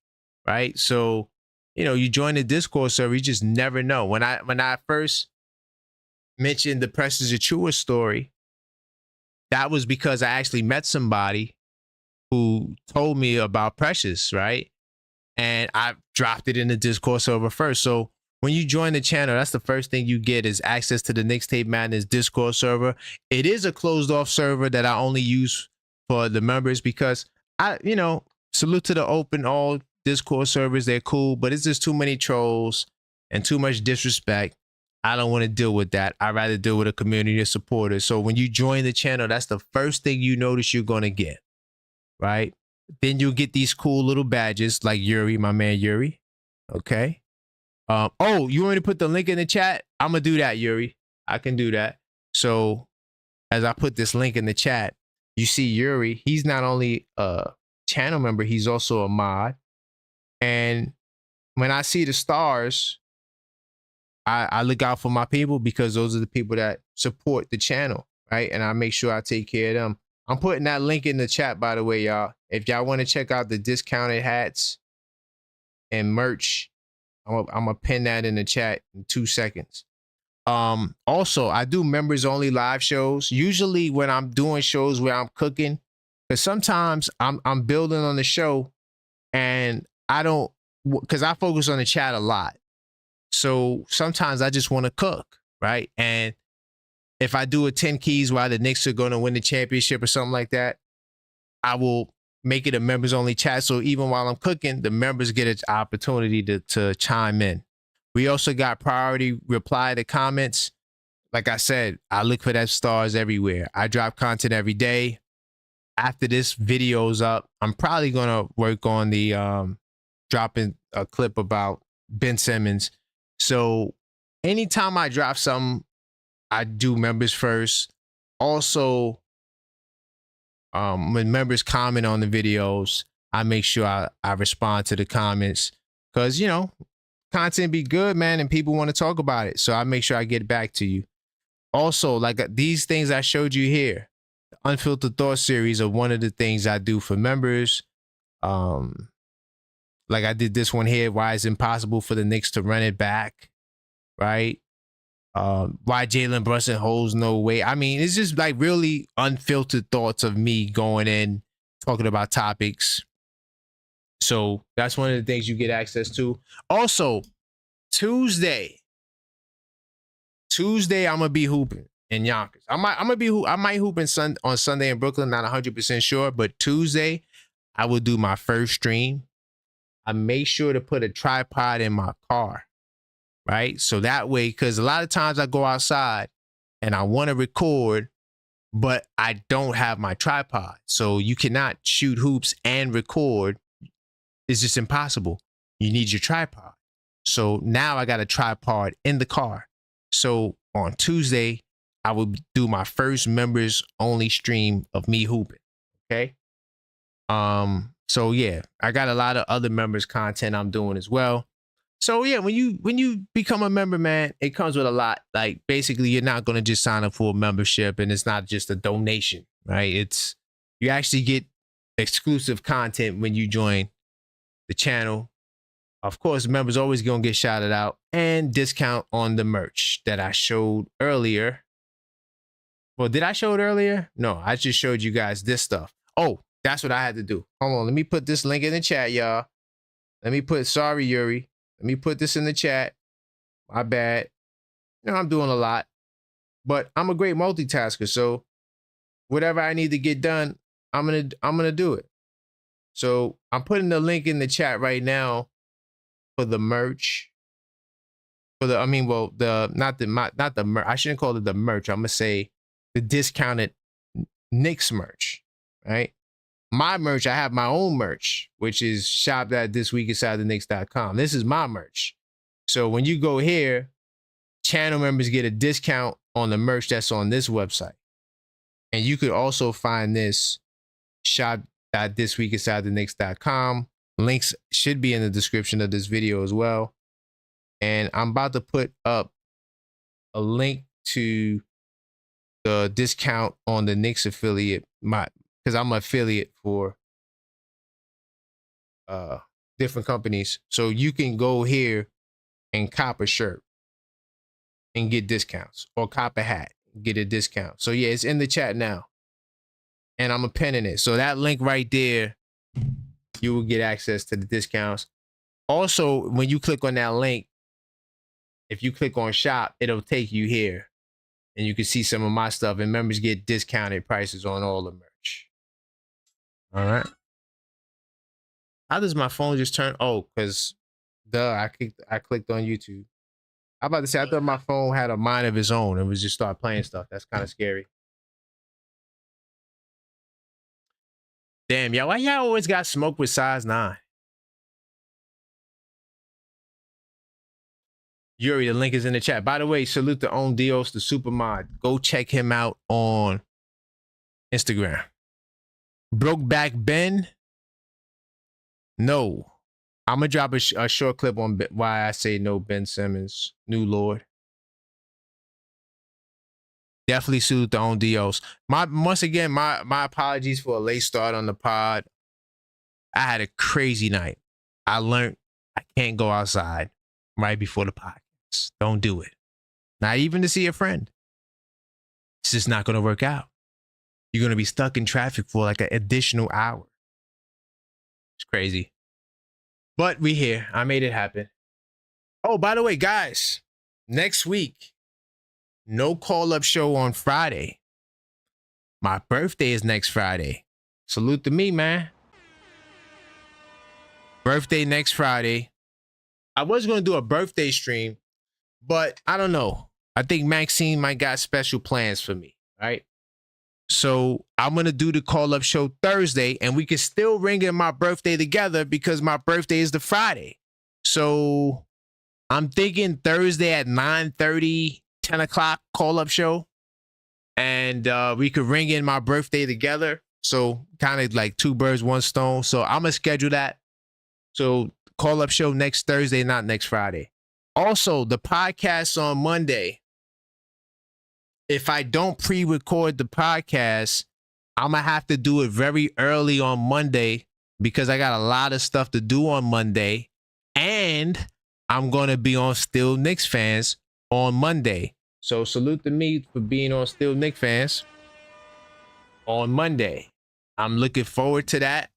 right? So, you join the Discord server, you just never know. When I first mentioned the Precious Achua story, that was because I actually met somebody who told me about Precious, right? And I dropped it in the Discord server first. So when you join the channel, that's the first thing you get is access to the Knicks Tape Madness Discord server. It is a closed off server that I only use for the members because salute to the open all Discord servers. They're cool, but it's just too many trolls and too much disrespect. I don't want to deal with that. I'd rather deal with a community of supporters. So when you join the channel, that's the first thing you notice you're going to get, right? Then you'll get these cool little badges like Yuri, my man Yuri. Okay. Oh, you want me to put the link in the chat? I'm going to do that, Yuri. I can do that. So as I put this link in the chat, you see Yuri. He's not only a channel member, he's also a mod. And when I see the stars, I look out for my people because those are the people that support the channel, right? And I make sure I take care of them. I'm putting that link in the chat, by the way, y'all. If y'all want to check out the discounted hats and merch, I'm gonna pin that in the chat in 2 seconds. Also, I do members only live shows. Usually when I'm doing shows where I'm cooking, because sometimes I'm building on the show and because I focus on the chat a lot. So sometimes I just want to cook, right? And if I do a 10 keys while the Knicks are going to win the championship or something like that, I will make it a members only chat. So even while I'm cooking, the members get an opportunity to chime in. We also got priority reply to comments. Like I said, I look for that stars everywhere. I drop content every day. After this video's up, I'm probably going to work on the dropping a clip about Ben Simmons. So anytime I drop something, I do members first. Also, when members comment on the videos, I make sure I respond to the comments because, content be good, man, and people want to talk about it. So I make sure I get back to you. Also, like these things I showed you here, the Unfiltered Thought series are one of the things I do for members. Like I did this one here, why it's impossible for the Knicks to run it back, right? Why Jalen Brunson holds no weight. I mean, it's just like really unfiltered thoughts of me going in, talking about topics. So that's one of the things you get access to. Also, Tuesday, I'm gonna be hooping in Yonkers. I might hoop on Sunday in Brooklyn. Not 100% sure, but Tuesday I will do my first stream. I make sure to put a tripod in my car, right? So that way, because a lot of times I go outside and I want to record, but I don't have my tripod. So you cannot shoot hoops and record. It's just impossible. You need your tripod. So now I got a tripod in the car. So on Tuesday, I will do my first members only stream of me hooping. Okay. So yeah, I got a lot of other members content I'm doing as well. So yeah, when you become a member, man, it comes with a lot. Like basically you're not going to just sign up for a membership and it's not just a donation, right? You actually get exclusive content when you join the channel. Of course, members always going to get shouted out and discount on the merch that I showed earlier. Well, did I show it earlier? No, I just showed you guys this stuff. Oh, that's what I had to do. Hold on. Let me put this link in the chat, y'all. Sorry, Yuri. Let me put this in the chat. My bad. I'm doing a lot, but I'm a great multitasker. So whatever I need to get done, I'm going to do it. So I'm putting the link in the chat right now for the merch. Not the merch. I shouldn't call it the merch. I'm going to say the discounted Knicks merch, right? My merch, I have my own merch, which is shopped at thisweekinsidetheknicks.com. This is my merch. So when you go here, channel members get a discount on the merch that's on this website. And you could also find this shop at thisweekinsidetheknicks.com. Links should be in the description of this video as well. And I'm about to put up a link to the discount on the Knicks affiliate, because I'm an affiliate for different companies. So you can go here and cop a shirt and get discounts, or cop a hat, get a discount. So yeah, it's in the chat now. And I'm pinning it. So that link right there, you will get access to the discounts. Also, when you click on that link, if you click on shop, it'll take you here. And you can see some of my stuff, and members get discounted prices on all the merch. All right. How does my phone just turn? Oh, because I clicked on YouTube. I'm about to say, I thought my phone had a mind of its own and was just start playing stuff. That's kind of scary. Damn, y'all, why y'all always got smoke with size 9? Yuri, the link is in the chat. By the way, salute to On Dios, the supermod. Go check him out on Instagram. Brokeback Ben? No. I'm going to drop a short clip on why I say no Ben Simmons. New Lord. Definitely salute to On Dios. Once again, my apologies for a late start on the pod. I had a crazy night. I learned I can't go outside right before the podcast. Don't do it. Not even to see a friend. It's just not going to work out. You're going to be stuck in traffic for like an additional hour. It's crazy. But we here. I made it happen. Oh, by the way, guys, next week, no call-up show on Friday. My birthday is next Friday. Salute to me, man. Birthday next Friday. I was going to do a birthday stream, but I don't know. I think Maxine might got special plans for me, right? So I'm going to do the call-up show Thursday, and we can still ring in my birthday together because my birthday is the Friday. So I'm thinking Thursday at 9:30, 10 o'clock call-up show, and we could ring in my birthday together. So kind of like two birds, one stone. So I'm going to schedule that. So call-up show next Thursday, not next Friday. Also, the podcast on Monday, if I don't pre-record the podcast, I'm going to have to do it very early on Monday because I got a lot of stuff to do on Monday. And I'm going to be on Still Knicks Fans on Monday. So salute to me for being on Still Knicks Fans on Monday. I'm looking forward to that.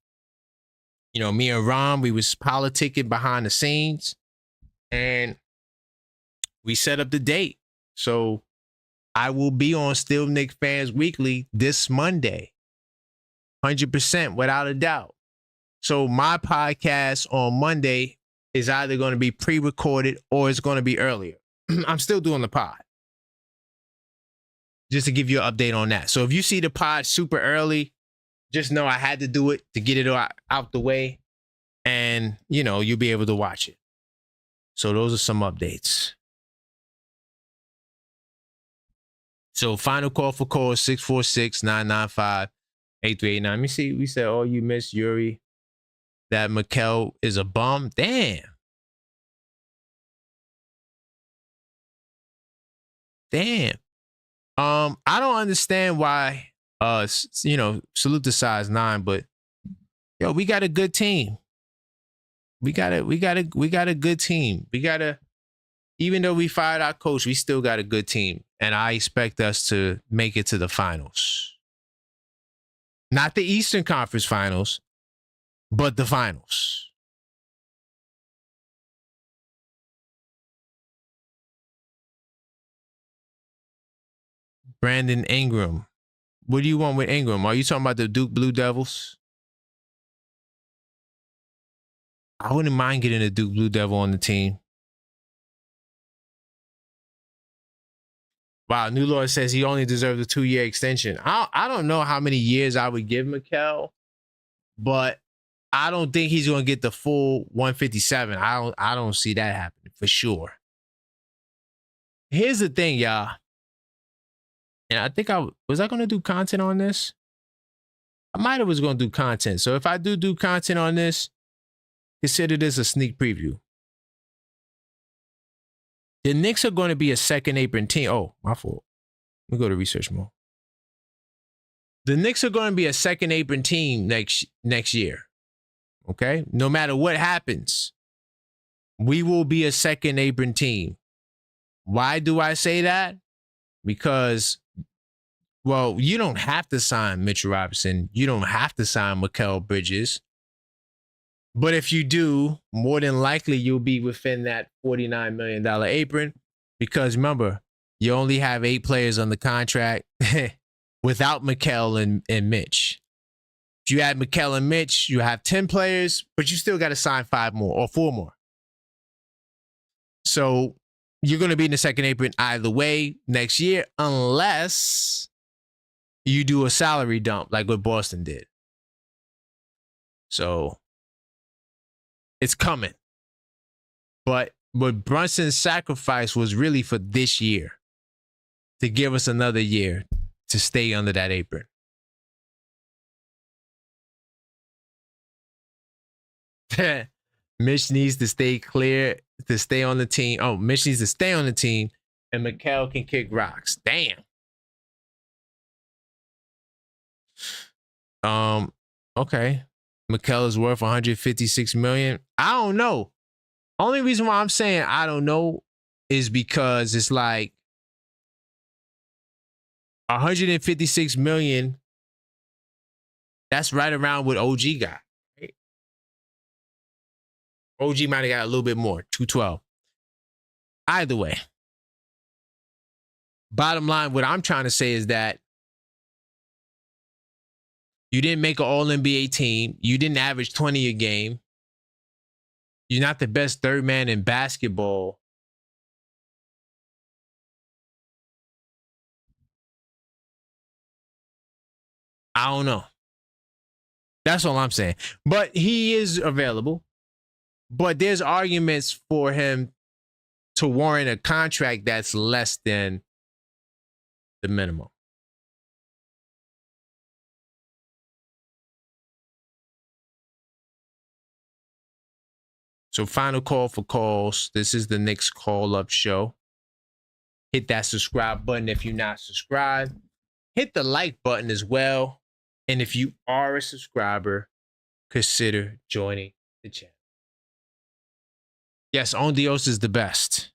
You know, me and Ron, we was politicking behind the scenes. And we set up the date. So I will be on Still Knicks Fans Weekly this Monday. 100% without a doubt. So my podcast on Monday is either going to be pre-recorded or it's going to be earlier. I'm still doing the pod. Just to give you an update on that. So if you see the pod super early, just know I had to do it to get it out the way. And, you know, you'll be able to watch it. So those are some updates. So final call for calls, 646-995-8389. Let me see. We said, oh, you miss Yuri. That Mikel is a bum. Damn. I don't understand why, you know, salute to size 9, but yo, we got a good team. We got a good team. Even though we fired our coach, we still got a good team. And I expect us to make it to the finals. Not the Eastern Conference Finals, but the finals. Brandon Ingram. What do you want with Ingram? Are you talking about the Duke Blue Devils? I wouldn't mind getting a Duke Blue Devil on the team. Wow, New Lord says he only deserves a 2-year extension. I don't know how many years I would give Mikel, but I don't think he's going to get the full 157. I don't see that happening for sure. Here's the thing, y'all. And I think was I going to do content on this? I might have was going to do content. So if I do content on this, consider this a sneak preview. The Knicks are going to be a second apron team. Oh, my fault. Let me go to research mode. The Knicks are going to be a second apron team next year. Okay? No matter what happens, we will be a second apron team. Why do I say that? Because, well, you don't have to sign Mitchell Robinson. You don't have to sign Mikal Bridges. But if you do, more than likely you'll be within that $49 million apron. Because remember, you only have 8 players on the contract without Mikal and Mitch. If you add Mikal and Mitch, you have 10 players, but you still got to sign 5 more or 4 more. So you're going to be in the second apron either way next year, unless you do a salary dump like what Boston did. So it's coming. But Brunson's sacrifice was really for this year, to give us another year to stay under that apron. Mitch needs to stay clear to stay on the team. Oh, Mitch needs to stay on the team, and Mikal can kick rocks. Damn. Okay. Mikal is worth $156 million. I don't know. Only reason why I'm saying I don't know is because it's like $156 million. That's right around what OG got. Right? OG might have got a little bit more, 212. Either way, bottom line, what I'm trying to say is that you didn't make an All-NBA team. You didn't average 20 a game. You're not the best third man in basketball. I don't know. That's all I'm saying. But he is available. But there's arguments for him to warrant a contract that's less than the minimum. So final call for calls. This is the Knicks call-up show. Hit that subscribe button if you're not subscribed. Hit the like button as well. And if you are a subscriber, consider joining the channel. Yes, On Dios is the best.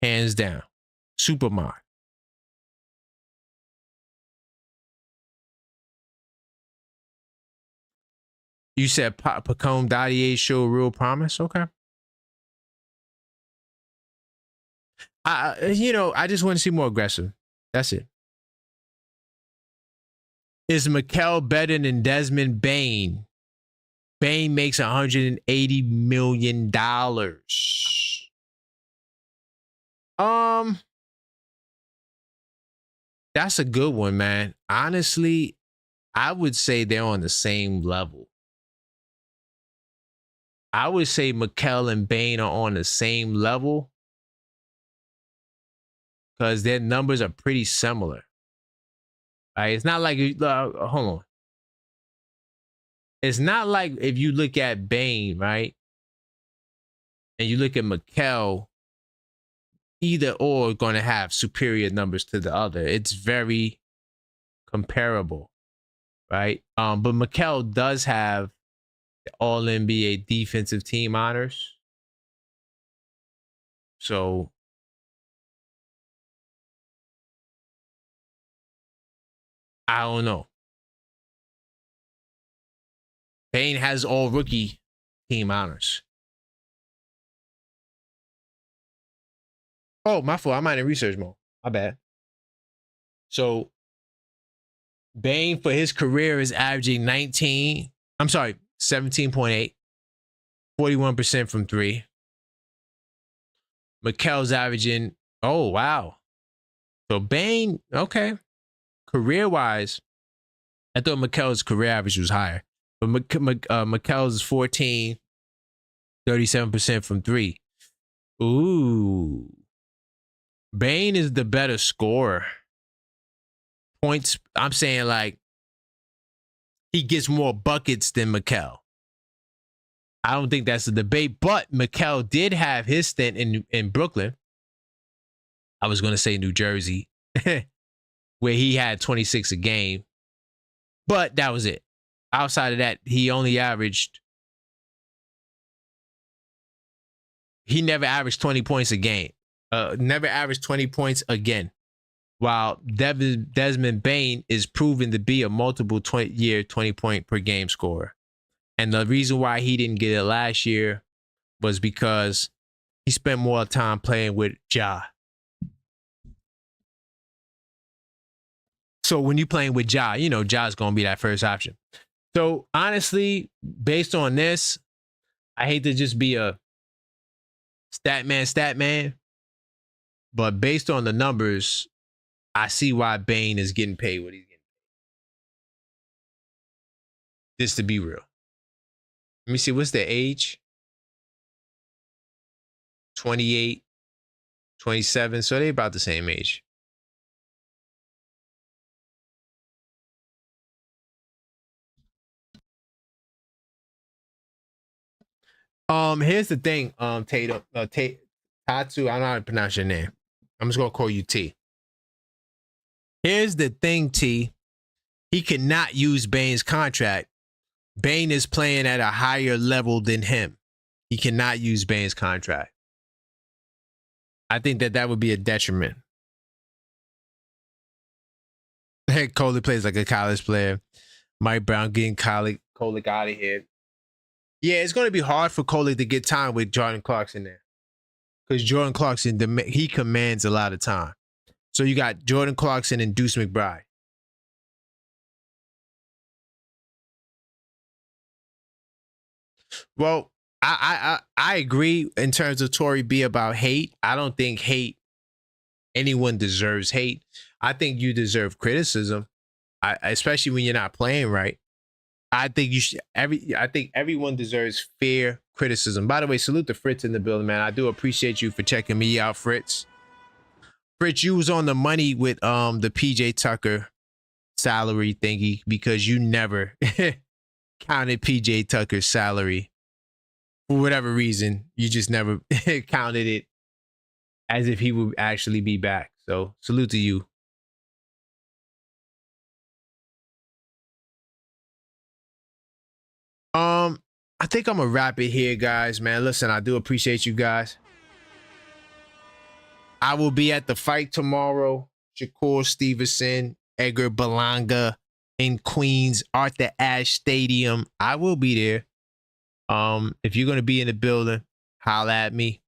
Hands down. Supermod. You said Pacome Dadier show real promise? Okay. I just want to see more aggressive. That's it. Is Mikal better than Desmond Bane? Bane makes $180 million. That's a good one, man. Honestly, I would say they're on the same level. I would say Mikal and Bane are on the same level because their numbers are pretty similar. Right? It's not like, hold on. It's not like if you look at Bane, right? And you look at Mikal, either or going to have superior numbers to the other. It's very comparable, right? But Mikal does have the All-NBA defensive team honors. So I don't know. Bane has all rookie team honors. Oh, my fault. I'm not in research mode. My bad. So Bane for his career is averaging 17.8, 41% from 3. Mikal's averaging, oh, wow. So Bane, okay. Career-wise, I thought Mikal's career average was higher. But Mikal's is 14, 37% from 3. Ooh. Bane is the better scorer. Points, I'm saying like he gets more buckets than Mikal. I don't think that's a debate, but Mikal did have his stint in Brooklyn. I was going to say New Jersey, where he had 26 a game. But that was it. Outside of that, he never averaged 20 points a game. Never averaged 20 points again. While Desmond Bane is proven to be a multiple 20-point per game scorer. And the reason why he didn't get it last year was because he spent more time playing with Ja. So when you're playing with Ja, you know Ja's going to be that first option. So honestly, based on this, I hate to just be a stat man, but based on the numbers, I see why Bane is getting paid what he's getting paid. Just to be real. Let me see, what's their age? 28, 27, so they're about the same age. Here's the thing, Tatu, I don't know how to pronounce your name. I'm just gonna call you T. Here's the thing, T. He cannot use Bane's contract. Bane is playing at a higher level than him. He cannot use Bane's contract. I think that would be a detriment. Coley plays like a college player. Mike Brown getting Coley out of here. Yeah, it's going to be hard for Coley to get time with Jordan Clarkson there. Because Jordan Clarkson, he commands a lot of time. So you got Jordan Clarkson and Deuce McBride. Well, I agree in terms of Tory B about hate. I don't think anyone deserves hate. I think you deserve criticism, especially when you're not playing right. I think I think everyone deserves fair criticism. By the way, salute to Fritz in the building, man. I do appreciate you for checking me out, Fritz. Fritz, you was on the money with the PJ Tucker salary thingy because you never counted PJ Tucker's salary. For whatever reason, you just never counted it as if he would actually be back. So salute to you. I think I'm gonna wrap it here, guys, man. Listen, I do appreciate you guys. I will be at the fight tomorrow. Shakur Stevenson, Edgar Berlanga in Queens, Arthur Ashe Stadium. I will be there. If you're gonna be in the building, holla at me.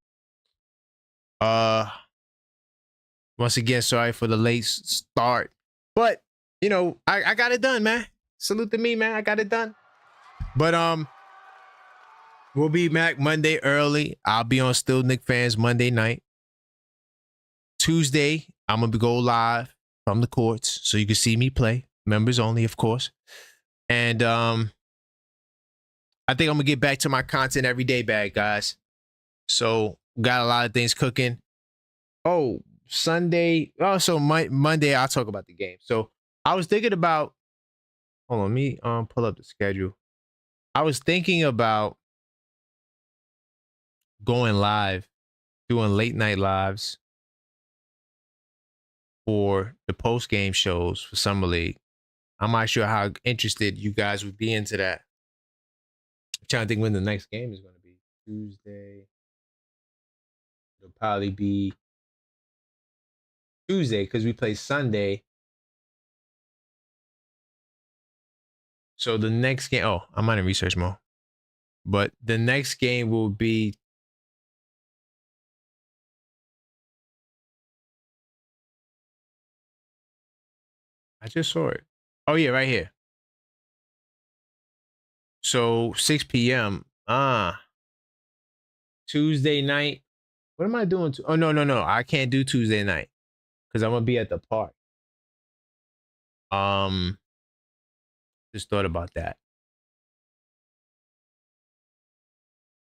Once again, sorry for the late start, but you know, I got it done, man. Salute to me, man. I got it done. But we'll be back Monday early. I'll be on Still Knick Fans Monday night. Tuesday, I'm gonna go live from the courts so you can see me play. Members only, of course. And I think I'm gonna get back to my content every day bag, guys. So got a lot of things cooking. Oh, Sunday. Oh, so Monday I'll talk about the game. So I was thinking about. Hold on, let me pull up the schedule. I was thinking about going live, doing late night lives for the post game shows for Summer League. I'm not sure how interested you guys would be into that. I'm trying to think when the next game is going to be. Tuesday. It'll probably be Tuesday because we play Sunday. So the next game, I'm not in research mode. But the next game will be I just saw it. Oh yeah, right here. So 6 p.m. Tuesday night. What am I doing? Oh no. I can't do Tuesday night because I'm gonna be at the park. Just thought about that.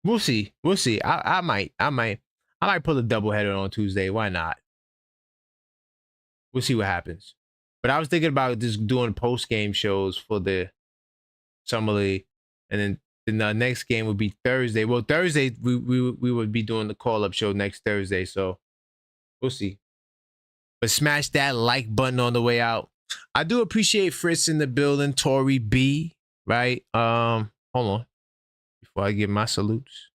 We'll see. I might pull a doubleheader on Tuesday. Why not? We'll see what happens. But I was thinking about just doing post game shows for the Summer League, and then the next game would be Thursday. Well, Thursday we would be doing the call up show next Thursday. So we'll see. But smash that like button on the way out. I do appreciate Fritz in the building, Tori B, right? Hold on. Before I give my salutes.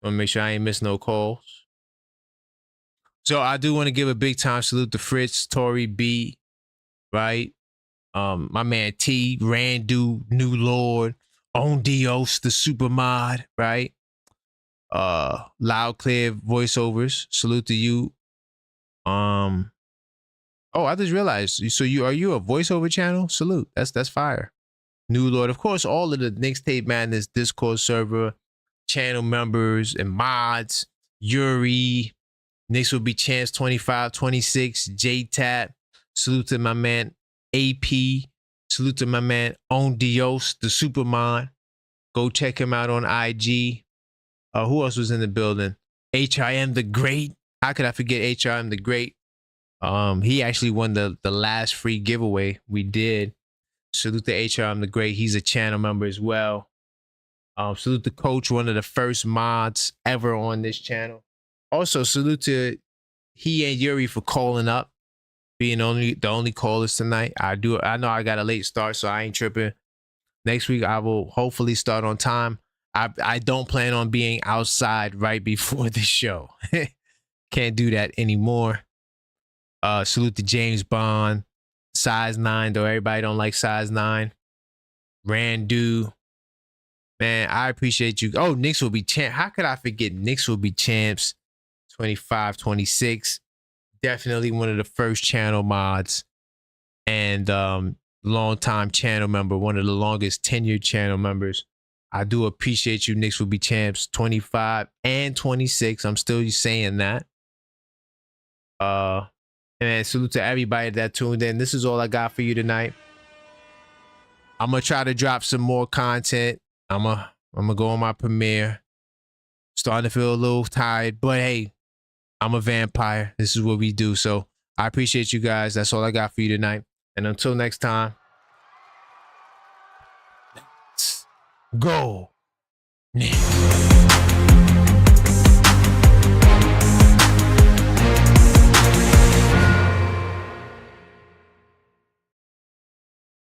Want to make sure I ain't miss no calls. So I do want to give a big time salute to Fritz, Tori B, right? My man T, Randu, New Lord, On Dios, the super mod, right? Loud Clear voiceovers. Salute to you. Oh, I just realized. So are you a voiceover channel? Salute. That's fire. New Lord. Of course, all of the Knicks Tape Madness Discord server, channel members and mods, Yuri, Knicks will be champs 25, 26, J-Tap. Salute to my man AP. Salute to my man On Dios, the Superman. Go check him out on IG. Who else was in the building? HIM the Great. How could I forget HIM the Great? He actually won the last free giveaway we did. Salute to HIM the Great. He's a channel member as well. Salute to Coach, one of the first mods ever on this channel. Also, salute to he and Yuri for calling up, being the only callers tonight. I know I got a late start, so I ain't tripping. Next week I will hopefully start on time. I don't plan on being outside right before the show. Can't do that anymore. Salute to James Bond, size 9, though everybody don't like size 9. Randu. Man, I appreciate you. Oh, Knicks will be champ. How could I forget Knicks will be champs 25, 26. Definitely one of the first channel mods and long-time channel member, one of the longest tenured channel members. I do appreciate you. Knicks will be champs 25 and 26. I'm still saying that. And salute to everybody that tuned in. This is all I got for you tonight. I'm gonna try to drop some more content. I'm gonna go on my premiere. Starting to feel a little tired, but hey, I'm a vampire. This is what we do. So I appreciate you guys. That's all I got for you tonight. And until next time, let's go, Knicks.